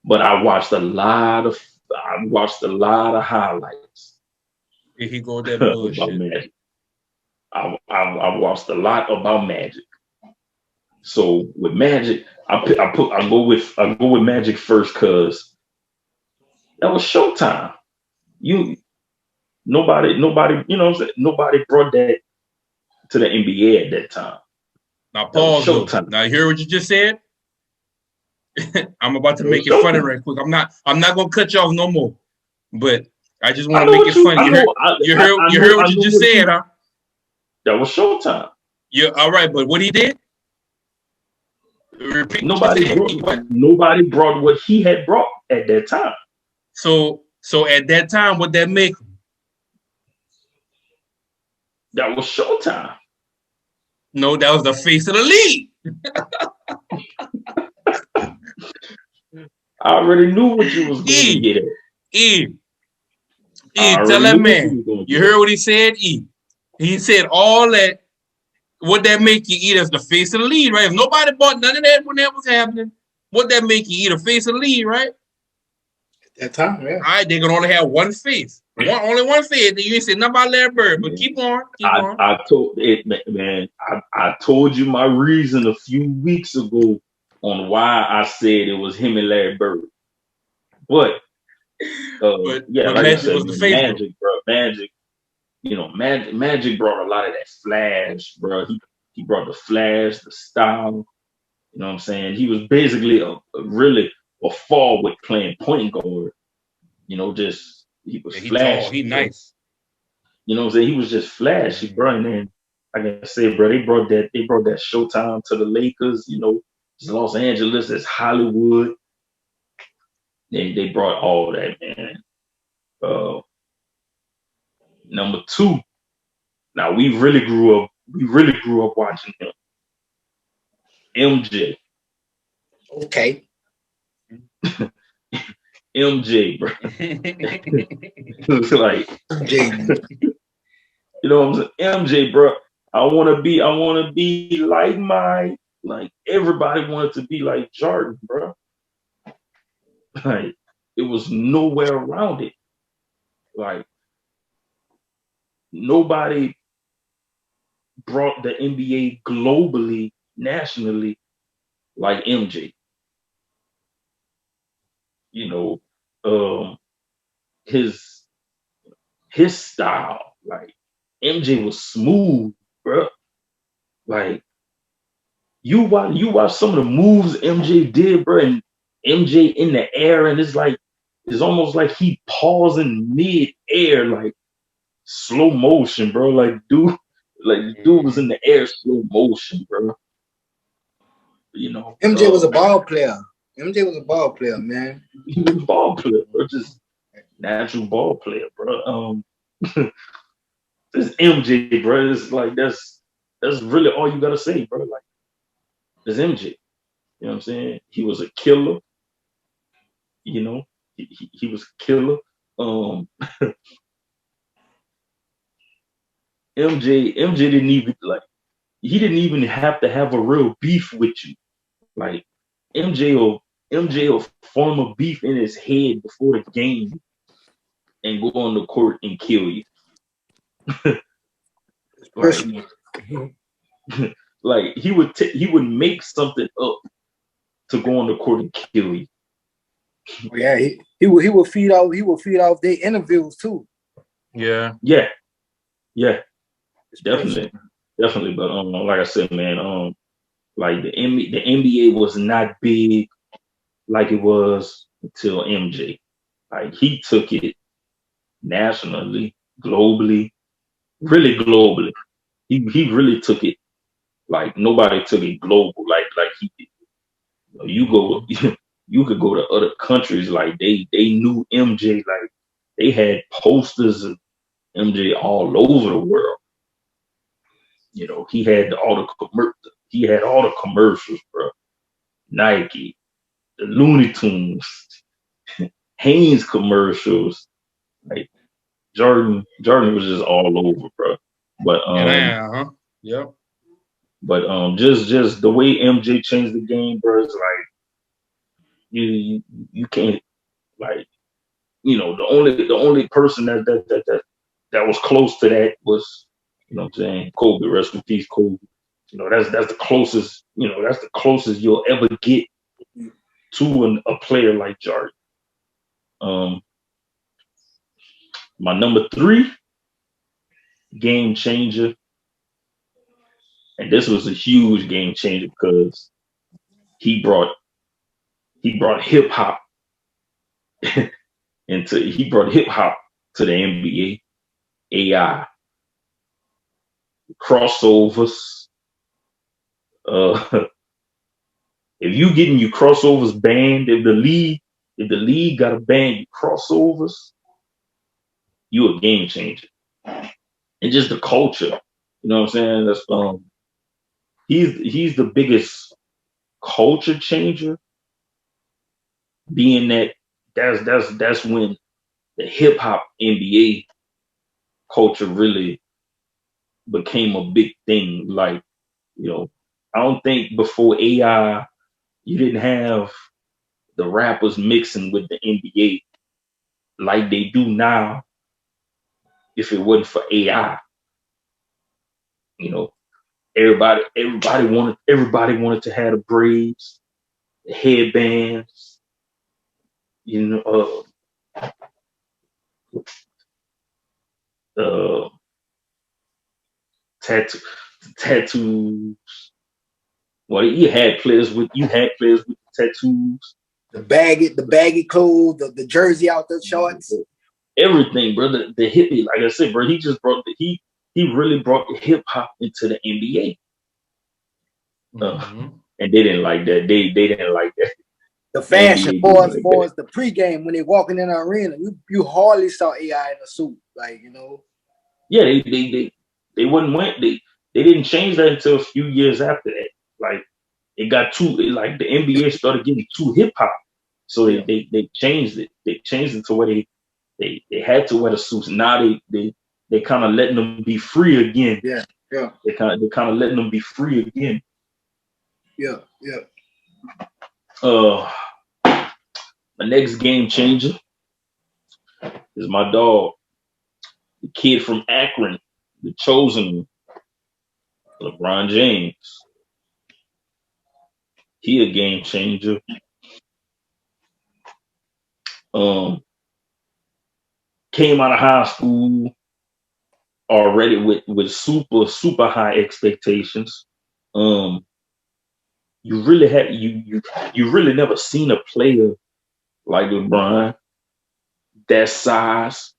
but I watched a lot of highlights. Here he go that bullshit. About Magic. I watched a lot about Magic. So with Magic, I go with Magic first, because that was Showtime. nobody, you know what I'm saying? Nobody brought that to the NBA at that time. Now pause though. Now you hear what you just said? I'm about to make it funny right quick. I'm not gonna cut you off no more. But I just want to make it funny. You heard what you just said, huh? That was Showtime. Yeah, all right, but what he did? Nobody brought what he had brought at that time. So at that time, what that make him? That was Showtime. No, that was the face of the league. I already knew what you was going to get at. Tell that man. You heard what he said, E. He said all that. What that make you eat as the face of the league, right? If nobody bought none of that when that was happening, what that make you eat a face of the league, right? At that time, yeah. All right, they can only have one face. Only one face. You ain't said nothing about Larry Bird, but keep on. I told it, man. I told you my reason a few weeks ago on why I said it was him and Larry Bird. But like I said, was the face, Magic, bro. Magic. Magic brought a lot of that flash, bro. He brought the flash, the style. You know what I'm saying? He was basically a forward playing point guard. He was flashy. He nice. You know what I'm saying? He was just flashy, bro. And then I can say, bro, they brought that Showtime to the Lakers. It's Los Angeles, it's Hollywood. They brought all that, man. Number two. Now we really grew up watching him. MJ. Okay. MJ, bro. Like MJ. You know what I'm saying? MJ, bro. I wanna be like everybody wanted to be like Jordan, bro. Like it was nowhere around it. Like nobody brought the NBA globally, nationally, like MJ. His style, like MJ was smooth, bro. Like you watch some of the moves MJ did, bro, and MJ in the air, and it's almost like he pausing mid-air, like slow motion, bro. Like dude was in the air, slow motion, bro. MJ was a ball player. MJ was a ball player, man. He was a ball player, bro. Just natural ball player, bro. This MJ, bro. It's like that's really all you gotta say, bro. Like it's MJ. You know what I'm saying? He was a killer. He was a killer. MJ didn't even have to have a real beef with you. Like MJ will form a beef in his head before the game and go on the court and kill you. Like he would make something up to go on the court and kill you. Yeah, he would feed off their interviews too. Yeah. Definitely. But like I said, man, like the NBA was not big like it was until MJ. Like he took it nationally, globally, really globally. He really took it like nobody took it global like he did. You could go to other countries, like they knew MJ, like they had posters of MJ all over the world. He had all the commercials, bro. Nike, the Looney Tunes, Hanes commercials. Like Jordan was just all over, bro. But Yep. But just the way MJ changed the game, bro, is like you can't, like, the only person that was close to that was, what I'm saying, Kobe. Rest in peace, Kobe. That's the closest, that's the closest you'll ever get to a player like Jordan. My number 3 game changer, and this was a huge game changer because he brought hip hop he brought hip hop to the NBA. AI crossovers. If you getting your crossovers banned, if the league got to ban your crossovers, you a game changer. And just the culture, you know what I'm saying? That's he's the biggest culture changer. Being that's when the hip hop NBA culture really became a big thing. Like, you know, I don't think before AI you didn't have the rappers mixing with the NBA like they do now. If it wasn't for AI, you know, everybody wanted to have the braids, the headbands, you know, tattoos. Well, you had players with tattoos. The baggy clothes, the jersey out, the shorts. Everything, bro. The hippie, like I said, bro, he really brought the hip hop into the NBA. And they didn't like that. They didn't like that. The fashion, far as the pregame when they walking in the arena, you hardly saw AI in a suit, like, you know. Yeah, they wouldn't went. They didn't change that until a few years after that. Like, it got like the NBA started getting too hip hop, so they changed it. They changed it to where they had to wear the suits. Now they kind of letting them be free again. Yeah. They kind of letting them be free again. Yeah. My next game changer is my dog, the kid from Akron, the chosen one, LeBron James. He a game changer. Came out of high school already with super high expectations. You really never seen a player like LeBron, that size,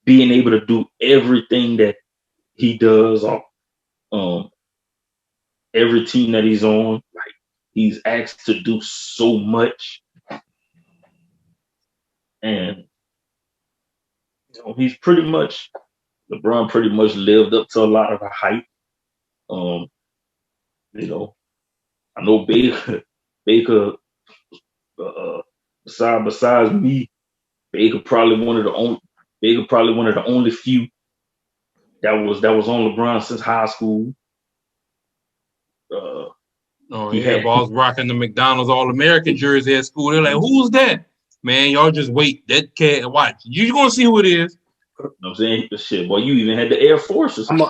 being able to do everything that he does on every team that he's on. Like, he's asked to do so much, and LeBron pretty much lived up to a lot of the hype. You know, I know Baker, besides me, Baker probably one of the only few that was on LeBron since high school. I was rocking the McDonald's All-American jersey at school. They're like, "Who's that?" Man, y'all just wait. That cat, watch. You're gonna see who it is. You know what I'm saying? Shit, boy, you even had the Air Forces. Let me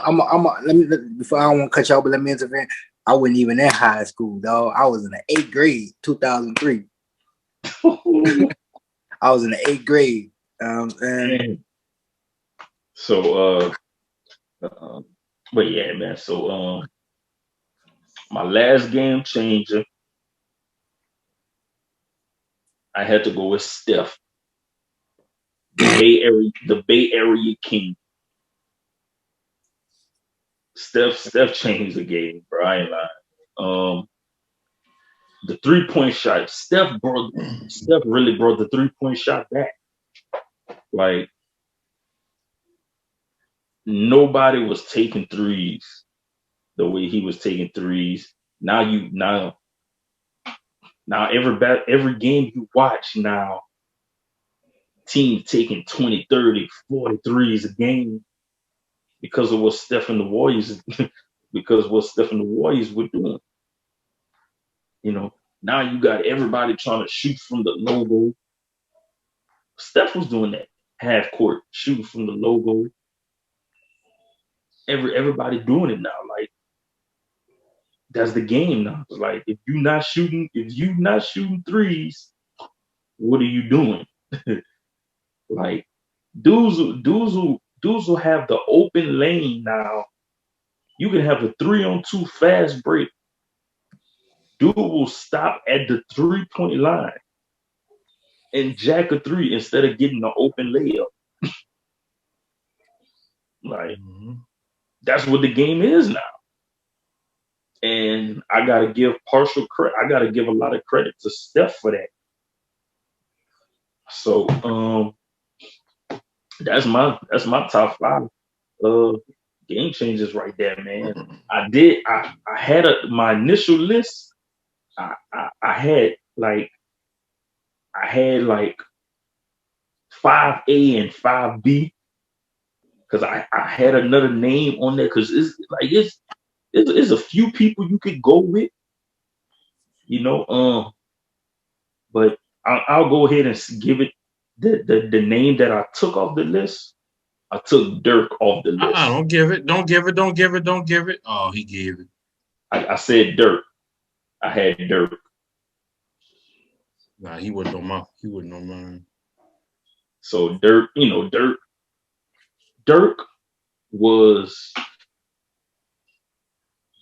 before I don't want to cut y'all, but let me intervene. I wasn't even in high school, dog. I was in the 8th grade, 2003. I was in the 8th grade. So, but yeah, man. So, my last game changer, I had to go with Steph, the Bay Area King. Steph changed the game, bro. I ain't lying. The 3-point shot, Steph really brought the 3-point shot back. Like, nobody was taking threes the way he was taking threes. Now every game you watch now, teams taking 20, 30, 40 threes a game because of what Steph and the Warriors were doing. You know, now you got everybody trying to shoot from the logo. Steph was doing that half court, shooting from the logo. Everybody doing it now. Like, that's the game now. It's like, if you're not shooting threes, what are you doing? Like, dudes will have the open lane now. You can have a 3-on-2 fast break. Dude will stop at the 3-point line and jack a three instead of getting an open layup. Like, that's what the game is now. And I gotta give partial credit. I gotta give a lot of credit to Steph for that. So that's my top 5 game changers right there, man. I had my initial list. I had like 5A and 5B because I had another name on there because it's a few people you could go with, you know. But I'll go ahead and give it the name that I took off the list. I took Dirk off the list. Don't give it. Oh, he gave it. I said Dirk. I had Dirk. Nah, he wouldn't know mine. So Dirk,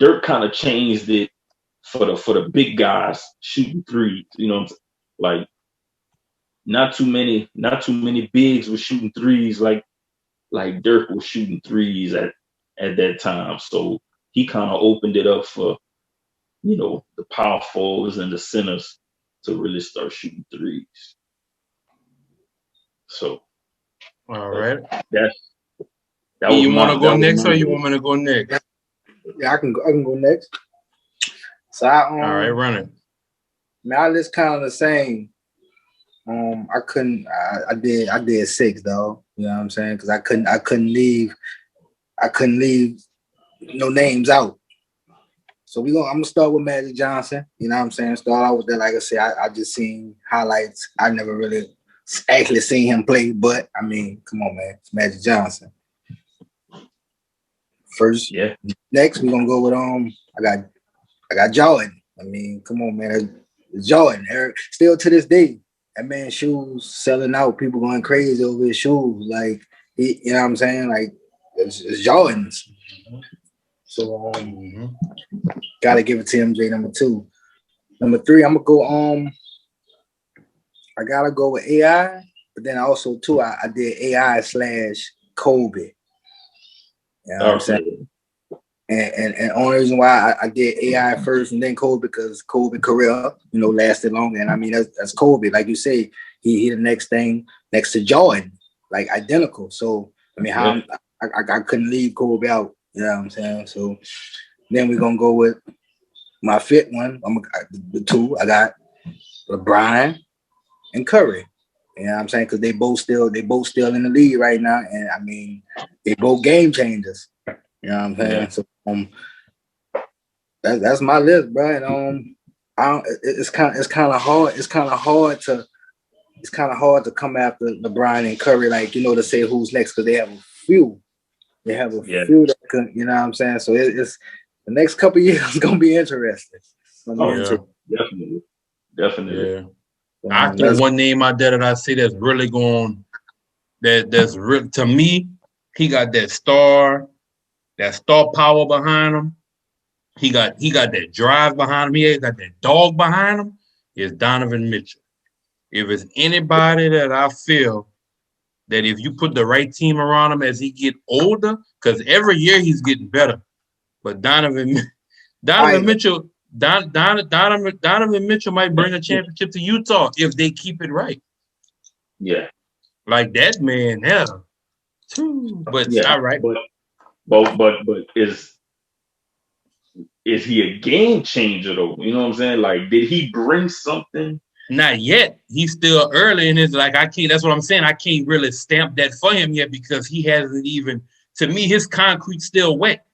Dirk kind of changed it for the big guys shooting threes. You know, like not too many bigs were shooting threes like Dirk was shooting threes at that time. So he kind of opened it up for, the power forwards and the centers to really start shooting threes. So, all right. That you want to go next, or you want me to go next? Yeah, I can go next. So all right, run it. My list kind of the same. I did 6 though. You know what I'm saying? Because I couldn't leave no names out. So I'm gonna start with Magic Johnson. You know what I'm saying? Start out with that. Like I said, I just seen highlights. I never really actually seen him play, but I mean, come on, man, it's Magic Johnson. First, yeah. Next, we're gonna go with I got Jordan. I mean, come on, man, it's Jordan. Still to this day, that man's shoes selling out. People going crazy over his shoes. Like, you know what I'm saying? Like, it's Jordans. So gotta give it to MJ number 2. Number 3, I'm gonna go I gotta go with AI, but then also too I did AI / Kobe. You know what I'm saying? And only reason why I did AI first and then Kobe because Kobe career, lasted longer. And I mean that's Kobe. Like you say, he the next thing next to Jordan, like identical. So I mean I couldn't leave Kobe out. You know what I'm saying? So then we're gonna go with my 5th one. The 2. I got LeBron and Curry. You know what I'm saying? Because they both still in the league right now, and I mean they both game changers. You know what I'm saying? Yeah. So that's my list, bro. And it's kind of hard to come after LeBron and Curry, like to say who's next because they have a few. They have a few that could, you know what I'm saying? So it's the next couple of years gonna be interesting. Definitely. Yeah. I threw one name out there that I see that's really going. That's real to me. He got that star power behind him. He got that drive behind him. He got that dog behind him. Is Donovan Mitchell. If it's anybody that I feel that if you put the right team around him as he get older, because every year he's getting better. But Donovan Mitchell might bring a championship to Utah if they keep it right. Yeah. Like that man, hell. But all right. But is he a game changer though? You know what I'm saying? Like, did he bring something? Not yet. He's still early in his I can't. That's what I'm saying. I can't really stamp that for him yet because he hasn't even. To me, his concrete's still wet.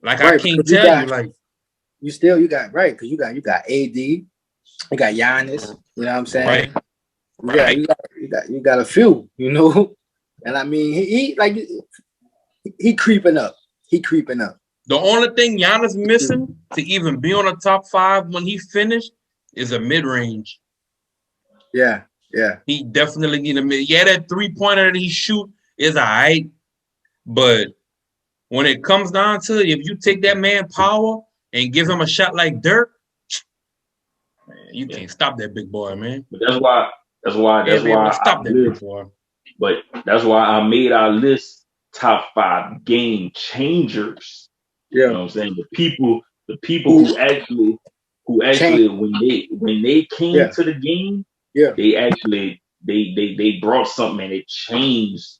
Like right, I can't tell you. Like you got right because you got AD, you got Giannis. You know what I'm saying? Right. You got a few. And I mean he creeping up. The only thing Giannis missing to even be on a top 5 when he finished is a mid-range. Yeah. Yeah. He definitely need a minute. Yeah, that 3-pointer that he shoot is all right. But when it comes down to it, if you take that man power and give him a shot like Dirk, man, you can't stop that big boy, man. But that's why Stop that big boy. But that's why I made our list top 5 game changers. Yeah. You know what I'm saying? The people who actually when they came to the game, they actually they brought something and it changed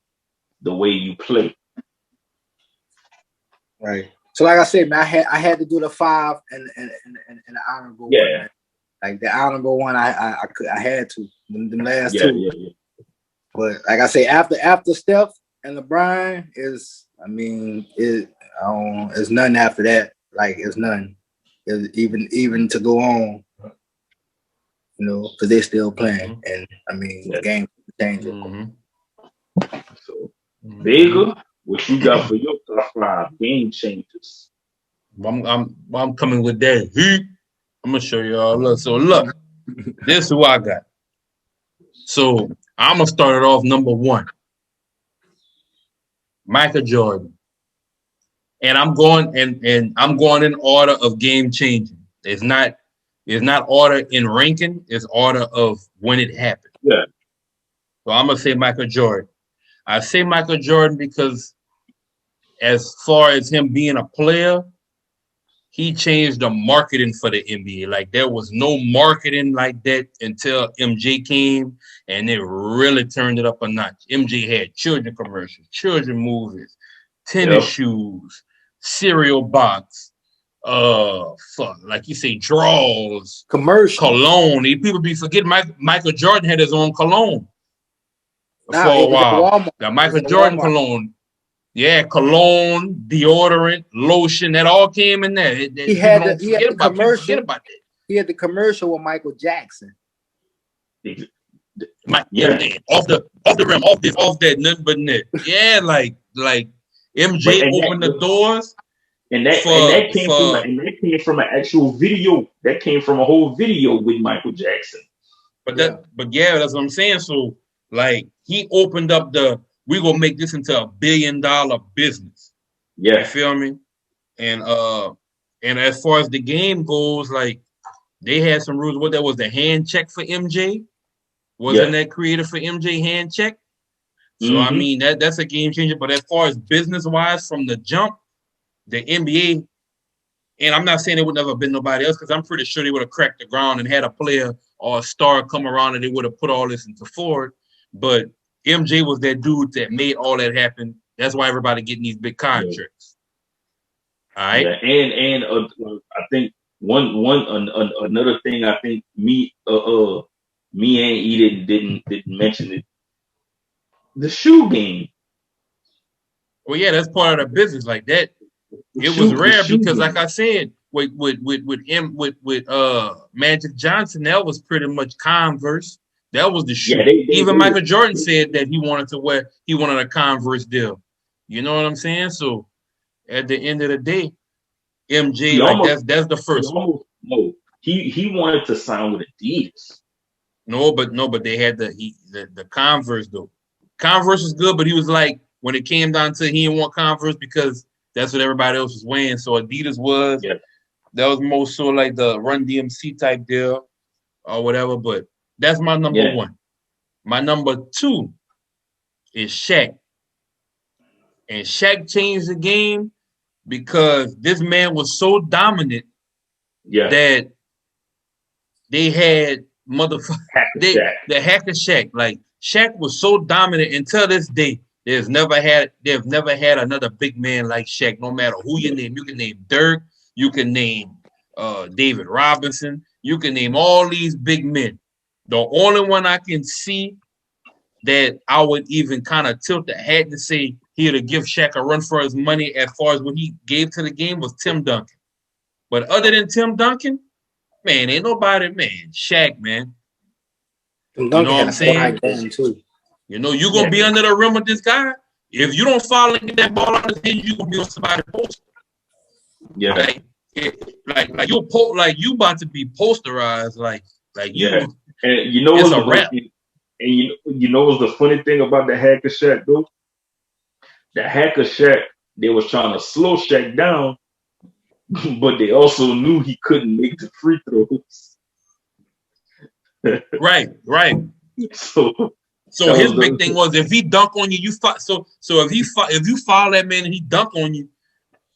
the way you play. Right. So like I said, man, I had to do the 5 and the honorable one. Man. Like the honorable one, I had to the last 2. Yeah. But like I say, after Steph and LeBron it's none after that. Like it's none. It's even to go on, because they're still playing, and the game changing. Mm-hmm. So, Vega, what you got for your top 5 game changers? I'm coming with that heat. I'm gonna show you all. Look, this is who I got. So I'm gonna start it off number 1, Michael Jordan, and I'm going in order of game changing. It's not order in ranking. It's order of when it happened. Yeah. So I'm gonna say Michael Jordan. I say Michael Jordan because as far as him being a player, he changed the marketing for the NBA. Like there was no marketing like that until MJ came, and it really turned it up a notch. MJ had children commercials, children movies, tennis shoes, cereal box, like you say, draws, commercial, cologne. People be forgetting Michael Jordan had his own cologne for a while. The Michael Jordan cologne. Yeah, cologne, deodorant, lotion, that all came in there. He had the commercial. He had the commercial with Michael Jackson. Off the rim, off that, nothing but net. Yeah, like MJ opened the doors. And that came from an actual video. That came from a whole video with Michael Jackson. But that's what I'm saying. So like he opened up we gonna make this into $1 billion business. Yeah. You feel me? And as far as the game goes, like they had some rules. What that was, the hand check for MJ? Wasn't that created for MJ, hand check? So I mean that's a game changer. But as far as business wise from the jump, the NBA, and I'm not saying it would never have been nobody else, because I'm pretty sure they would have cracked the ground and had a player or a star come around and they would have put all this into forward. But MJ was that dude that made all that happen. That's why everybody getting these big contracts. All right. Yeah, and I think another thing I think me and Eden didn't mention it. The shoe game. Well, yeah, that's part of the business like that. It was rare because, like I said, with Magic Johnson, that was pretty much Converse. That was the shoe. Yeah, even Michael Jordan said that he wanted a Converse deal. You know what I'm saying? So at the end of the day, MJ, that's the first one. No, he wanted to sign with Adidas. No, but they had the Converse though. Converse was good, but he was like, when it came down to it, he didn't want Converse because that's what everybody else was wearing. So Adidas was that was more so like the Run DMC type deal or whatever. But that's my number 1. My number 2 is Shaq. And Shaq changed the game because this man was so dominant that they had the Hacker Shaq. Like Shaq was so dominant until this day. They've never had another big man like Shaq, no matter who you name. You can name Dirk, you can name David Robinson, you can name all these big men. The only one I can see that I would even kind of tilt the hat to say he would give Shaq a run for his money as far as what he gave to the game was Tim Duncan. But other than Tim Duncan, man, ain't nobody, man. Shaq, man. Tim Duncan, you know what I'm saying? Too. You know, you're going to be under the rim with this guy. If you don't follow and get that ball out of his hand, you're going to be on somebody's poster. Yeah. Like you about to be posterized. Like you. And you know it's a rap. And you know what's the funny thing about the Hacker Shack though? The Hacker Shack, they was trying to slow Shaq down, but they also knew he couldn't make the free throws. Right. So his big thing was if he dunk on you, you fight. So if you foul that man and he dunk on you,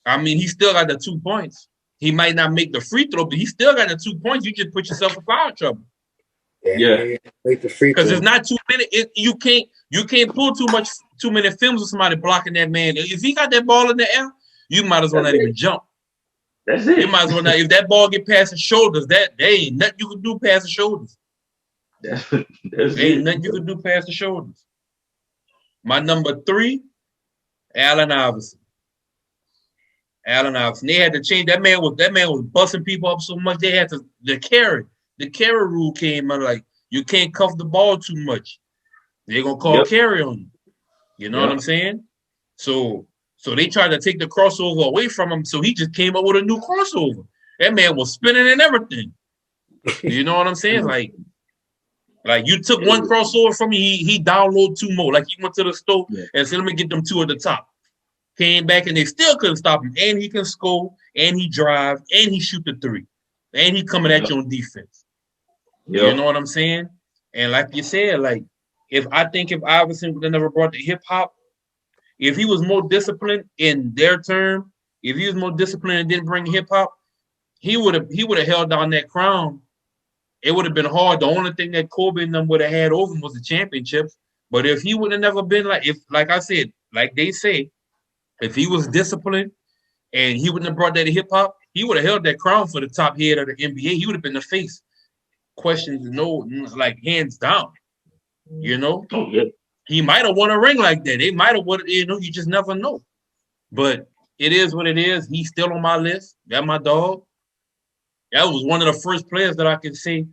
I mean he still got the 2 points. He might not make the free throw, but he still got the 2 points. You just put yourself in foul trouble. Yeah. Make the free throw. Because it's not 2 minutes. You can't pull too many films with somebody blocking that man. If he got that ball in the air, you might as well not even jump. That's it. You might as well not. If that ball get past his shoulders, there ain't nothing you can do past the shoulders. Ain't nothing you can do past the shoulders. My number 3, Allen Iverson. They had to change. That man was busting people up so much they had to the carry rule came out, like you can't cuff the ball too much. They're gonna call carry on you. You know what I'm saying? So they tried to take the crossover away from him. So he just came up with a new crossover. That man was spinning and everything. You know what I'm saying? Like you took one crossover from me, he downloaded 2 more. Like he went to the store and said, "Let me get them 2 at the top." Came back and they still couldn't stop him. And he can score, and he drive, and he shoot the 3, and he coming at you on defense. You know what I'm saying? And like you said, like if Iverson would have never brought the hip hop, if he was more disciplined in their term, if he was more disciplined and didn't bring hip hop, he would have held down that crown. It would have been hard. The only thing that Kobe and them would have had over him was the championships. But if he would have never been like I said, like they say, if he was disciplined and he wouldn't have brought that hip hop, he would have held that crown for the top head of the NBA. He would have been the face. Questions, no, like hands down. You know? Oh, yeah. He might have won a ring like that. They might have won, you just never know. But it is what it is. He's still on my list. That's my dog. That was one of the first players that I could say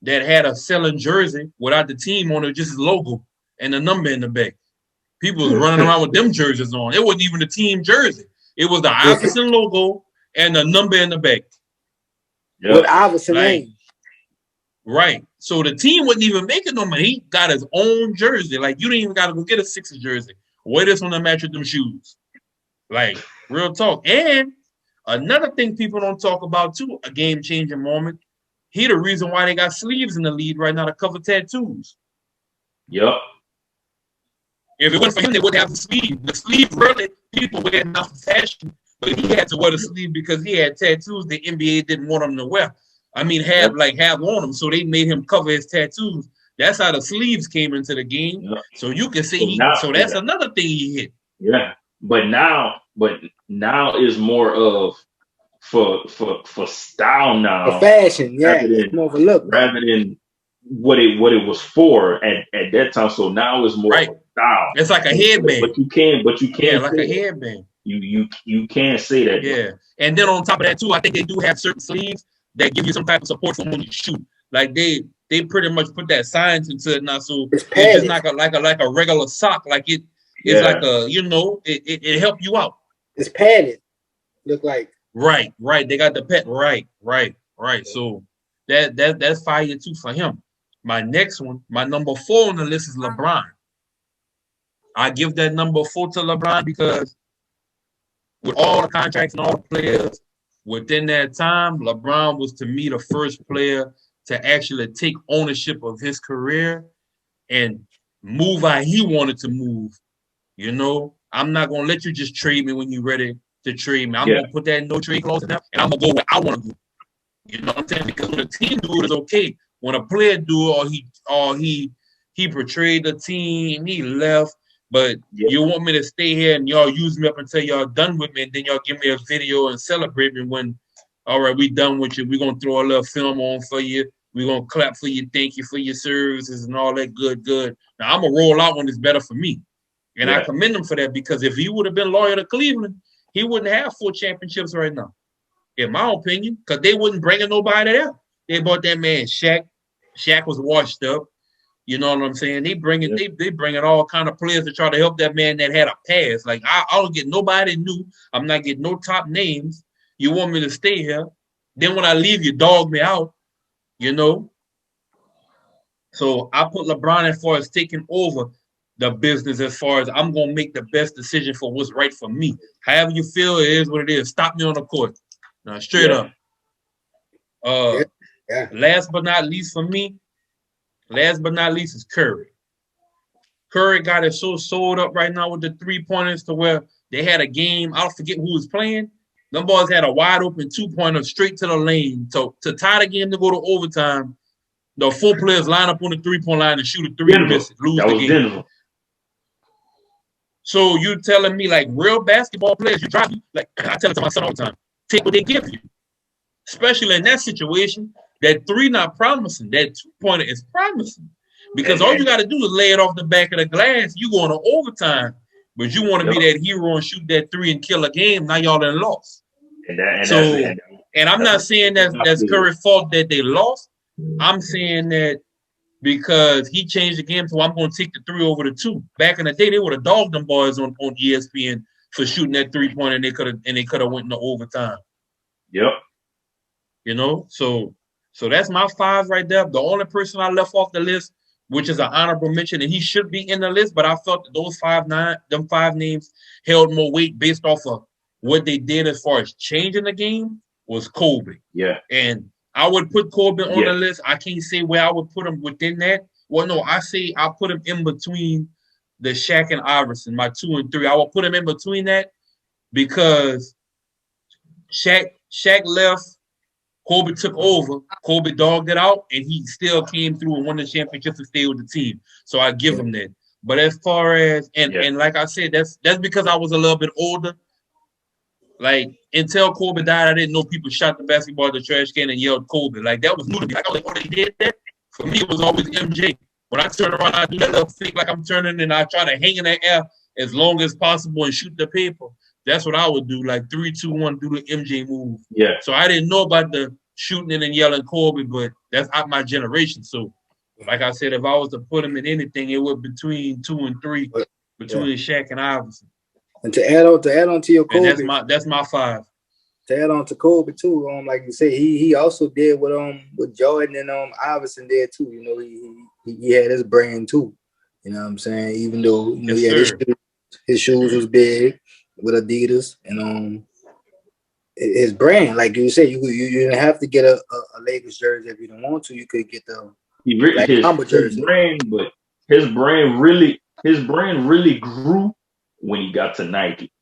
that had a selling jersey without the team on it, just his logo and the number in the back. People was running around with them jerseys on. It wasn't even the team jersey. It was the Iverson logo and the number in the back. With Iverson name. Right. So the team wasn't even making no money. He got his own jersey. Like, you didn't even got to go get a Sixers jersey. Wear this on the match with them shoes. Like, real talk. And another thing people don't talk about, too, a game-changing moment, he the reason why they got sleeves in the league right now to cover tattoos. Yep. If it wasn't for him, they wouldn't have the sleeve. The sleeve, really, people wear enough fashion, but he had to wear the sleeve because he had tattoos the NBA didn't want him to wear. I mean, have on him, so they made him cover his tattoos. That's how the sleeves came into the game. Yep. So you can see, so that's another thing he hit. Yeah, but now is more of for style now, for fashion, more of a look, rather than what it was for at that time. So now it's more style. It's like a headband, but you can't like a headband. You can't say that. Yeah, and then on top of that too, I think they do have certain sleeves that give you some type of support from when you shoot. Like they pretty much put that science into it now, so it's just like a regular sock. Like it's like a it help you out. It's padded. Look like right. They got the pet right. So that's fire too for him. My next one, my number 4 on the list is LeBron. I give that number 4 to LeBron because with all the contracts and all the players within that time, LeBron was to me the first player to actually take ownership of his career and move how he wanted to move. I'm not gonna let you just trade me when you're ready to trade me. I'm gonna put that no trade clause in there, and I'm gonna go where I want to go. You know what I'm saying? Because when a team do it, it's okay. When a player do it, or he portrayed the team, he left. But you want me to stay here and y'all use me up until y'all done with me, and then y'all give me a video and celebrate me when, all right, we done with you. We're going to throw a little film on for you. We're going to clap for you. Thank you for your services and all that good. Now, I'm going to roll out when it's better for me. And I commend him for that, because if he would have been loyal to Cleveland, he wouldn't have 4 championships right now, in my opinion, because they wouldn't bring nobody there. They bought that man Shaq. Shaq was washed up. You know what I'm saying? They bring all kind of players to try to help that man that had a past. Like, I don't get nobody new. I'm not getting no top names. You want me to stay here. Then when I leave, you dog me out, So I put LeBron as far as taking over the business, as far as I'm gonna make the best decision for what's right for me. However you feel, it is what it is. Stop me on the court. Now, straight up. Yeah. Yeah. Last but not least for me, is Curry. Curry got it so sold up right now with the 3-pointers to where they had a game. I don't forget who was playing. Them boys had a wide open 2-pointer straight to the lane. So to tie the game to go to overtime, the 4 players line up on the 3-point line and shoot a 3 and miss it, lose the game. Denver. So you telling me like real basketball players, you drop you. Like I tell it to my son all the time, take what they give you. Especially in that situation, that 3 not promising, that 2-pointer is promising. Because all you got to do is lay it off the back of the glass. You going to overtime, but you want to be that hero and shoot that 3 and kill a game. Now y'all done lost. And I'm not saying that's Curry's fault that they lost. I'm saying that because he changed the game, so I'm going to take the 3 over the 2. Back in the day, they would have dogged them boys on ESPN for shooting that 3-pointer, and they could have went into overtime. Yep. You know, so that's my 5 right there. The only person I left off the list, which is an honorable mention, and he should be in the list, but I felt that those 5 names held more weight based off of what they did as far as changing the game, was Kobe. Yeah. And I would put Kobe on the list. I can't say where I would put him within that. Well, no, I say I put him in between the Shaq and Iverson, my 2 and 3. I will put him in between that because Shaq left, Kobe took over, Kobe dogged it out, and he still came through and won the championship to stay with the team. So I give him that. But as far as and like I said, that's because I was a little bit older. Like until Kobe died, I didn't know people shot the basketball at the trash can and yelled Kobe. Like that was new to me. Like I was like, oh, they did that. For me, it was always MJ. When I turn around, I do that little fake like I'm turning, and I try to hang in the air as long as possible and shoot the paper. That's what I would do. Like 3, 2, 1, do the MJ move. Yeah. So I didn't know about the shooting it and yelling Kobe, but that's out my generation. So, like I said, if I was to put him in anything, it would be between 2 and 3, between Shaq and Iverson. And to add on to your Kobe, and that's my 5. To add on to Kobe too, like you say, he also did what Jordan and Iverson did too. You know, he had his brand too. You know what I'm saying? Even though his shoes was big with Adidas, and his brand, like you said, you didn't have to get a Lakers jersey if you don't want to. You could get the his brand, but his brand really grew when he got to Nike.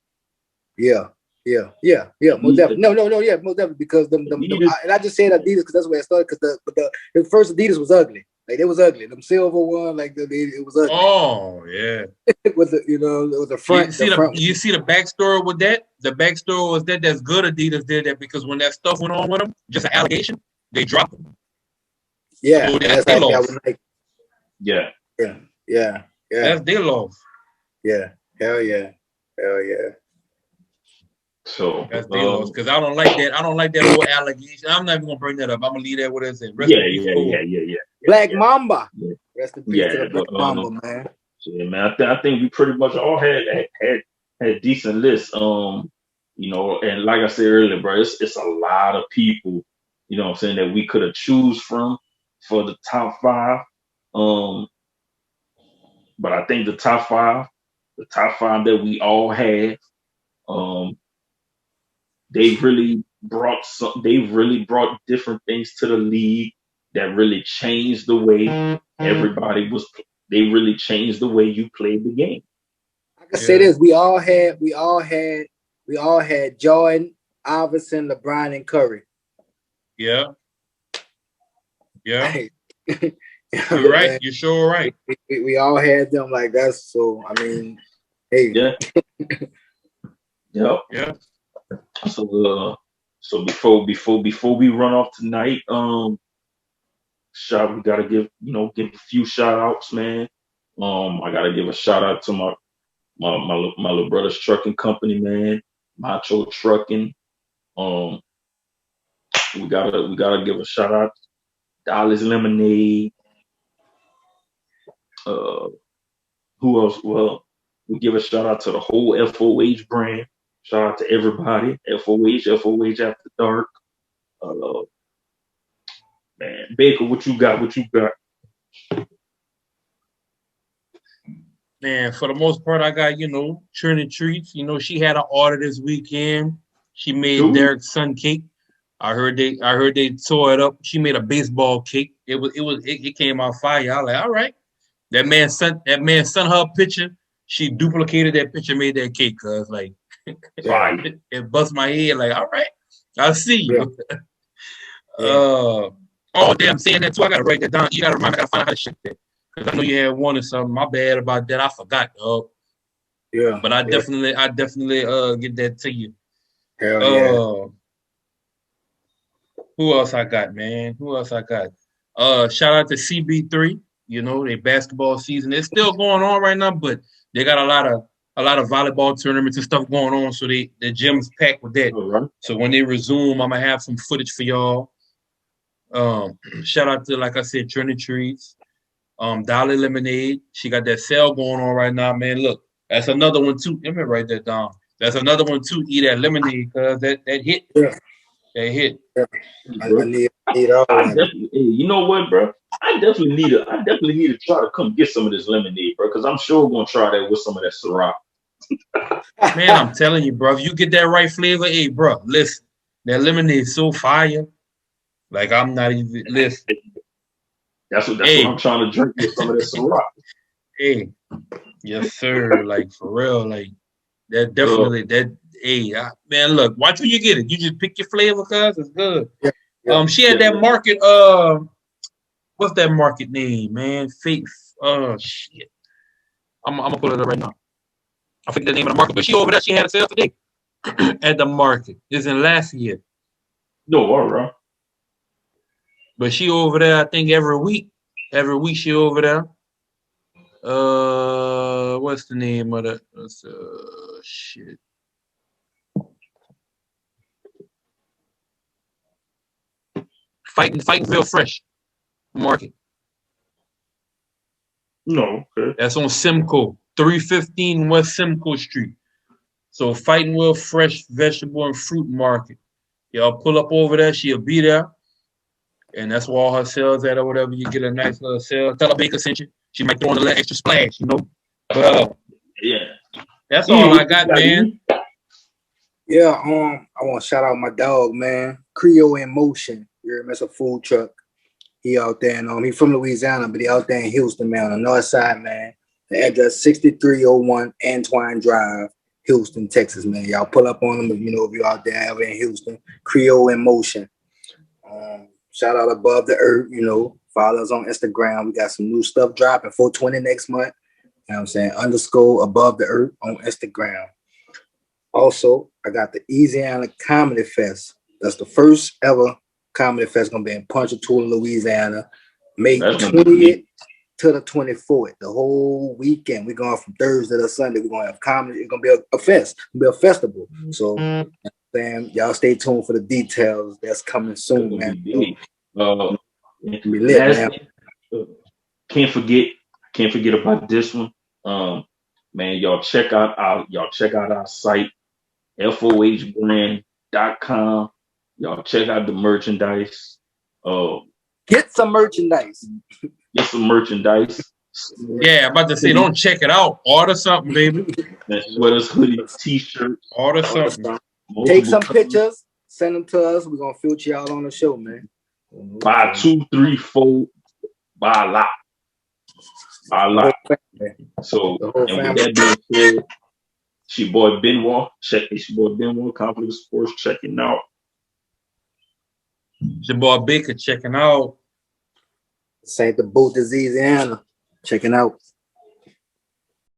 Yeah. Most definitely. No, most definitely, because and I just said Adidas because that's where it started. Because the first Adidas was ugly. Like it was ugly. Them silver one, like it was ugly. Oh yeah. With the it was the front. You see the backstory with that? The backstory was that's good. Adidas did that because when that stuff went on with them, just an allegation, they dropped them. Yeah, so that's like that was like. Yeah. That's their loss. Yeah. Hell yeah. So that's their loss because I don't like that. I don't like that whole allegation. I'm not even gonna bring that up. I'm gonna leave that with us. Yeah. Black Mamba. Yeah. Rest in peace to the Black Mamba, man. Yeah, man. I think we pretty much all had decent lists. You know, and like I said earlier, bro, it's a lot of people. You know what I'm saying, that we could have choose from for the top 5. But I think the top 5 that we all had, they really brought different things to the league that really changed the way they really changed the way you played the game. I can say this: we all had Jordan, Iverson, LeBron, and Curry. Yeah. You're right. You're sure right. We all had them like that. So I mean, hey. Yeah. So before we run off tonight, we gotta give a few shout outs, man. I gotta give a shout out to my little brother's trucking company, man, Macho Trucking. We gotta give a shout out to Dolly's Lemonade. Who else? Well, we give a shout out to the whole FOH brand. Shout out to everybody. FOH After Dark. Man, Baker, what you got? Man, for the most part, I got, Trinity Treats. She had an order this weekend. She made Derek's son cake. I heard they tore it up. She made a baseball cake. It came out fire. I was like, all right. That man sent her a picture. She duplicated that picture, made that cake. Cause like, it bust my head. Like, all right, I see you. Yeah. Oh damn, saying that too. I gotta write that down. You gotta remind me. I gotta find out how to ship that. Cause I know you had wanted something. My bad about that. I forgot, dog. Yeah. But I definitely get that to you. Hell yeah. Who else I got, man? Who else I got? Shout out to CB3. Their basketball season. It's still going on right now, but they got a lot of volleyball tournaments and stuff going on. So the gym's packed with that. Right. So when they resume, I'm gonna have some footage for y'all. Shout out to, like I said, Trinity Treats. Dollar Lemonade. She got that sale going on right now, man. Look, that's another one too. Let me write that down. That's another one too. Eat that lemonade, cause that hit. Yeah. That hit. Yeah. I need all that. You know what, bro? I definitely need to try to come get some of this lemonade, bro, because I'm sure we're gonna try that with some of that Ciroc. Man, I'm telling you, bro. If you get that right flavor, hey, bro, listen, that lemonade is so fire. Like I'm not even listen. That's what I'm trying to drink with some of that Ciroc. Hey, yes, sir. Like for real, like that definitely man, look, watch when you get it. You just pick your flavor, cause it's good. Yeah. She had that market. What's that market name, man? Faith. Shit. I'm gonna pull it up right now. I forget the name of the market, but she over there. She had a sale today at the market. It's in Lafayette. No, all right. But she over there, I think every week. Every week she over there. What's the name of that? Shit. Fighting Feel Fresh Market. No, okay. That's on Simcoe, 315 West Simcoe Street. So Fighting Will Fresh Vegetable and Fruit Market. Y'all pull up over there, she'll be there. And that's where all her sales at or whatever. You get a nice little sale. Tell her Baker sent you. She might throw in a little extra splash, But that's all I got, man. Yeah, I want to shout out my dog, man. Creole in Motion. You're a food truck. He out there, and he from Louisiana, but he out there in Houston, man, on the north side, man. The address 6301 Antoine Drive, Houston, Texas, man. Y'all pull up on him if you're out there ever in Houston. Creole in Motion. Shout out Above the Earth, follow us on Instagram. We got some new stuff dropping, 420 next month. You know what I'm saying? _ Above the Earth on Instagram. Also, I got the Eazyana Comedy Fest. That's the first ever comedy fest going to be in Ponchatoula, Louisiana, May 20th to the 24th. The whole weekend. We're going from Thursday to Sunday. We're going to have comedy. It's going to be a fest. It's going to be a festival. So, y'all stay tuned for the details. That's coming soon, man. Be lit, man. Can't forget about this one. Man, y'all check out our site, fohbrand.com. Y'all check out the merchandise. Get some merchandise. Get some merchandise. Yeah, I'm about to say, don't check it out. Order something, baby. Sweaters, hoodies, t-shirts. Order something. Take some pictures. Send them to us. We're going to feature y'all on the show, man. Buy 2, 3, 4. Buy a lot. So, and with that being said, it's your boy Benoit. It's your boy Benoit, Conflict Sports, checking out. It's your boy Baker checking out. St. the Boot is Eazyana checking out.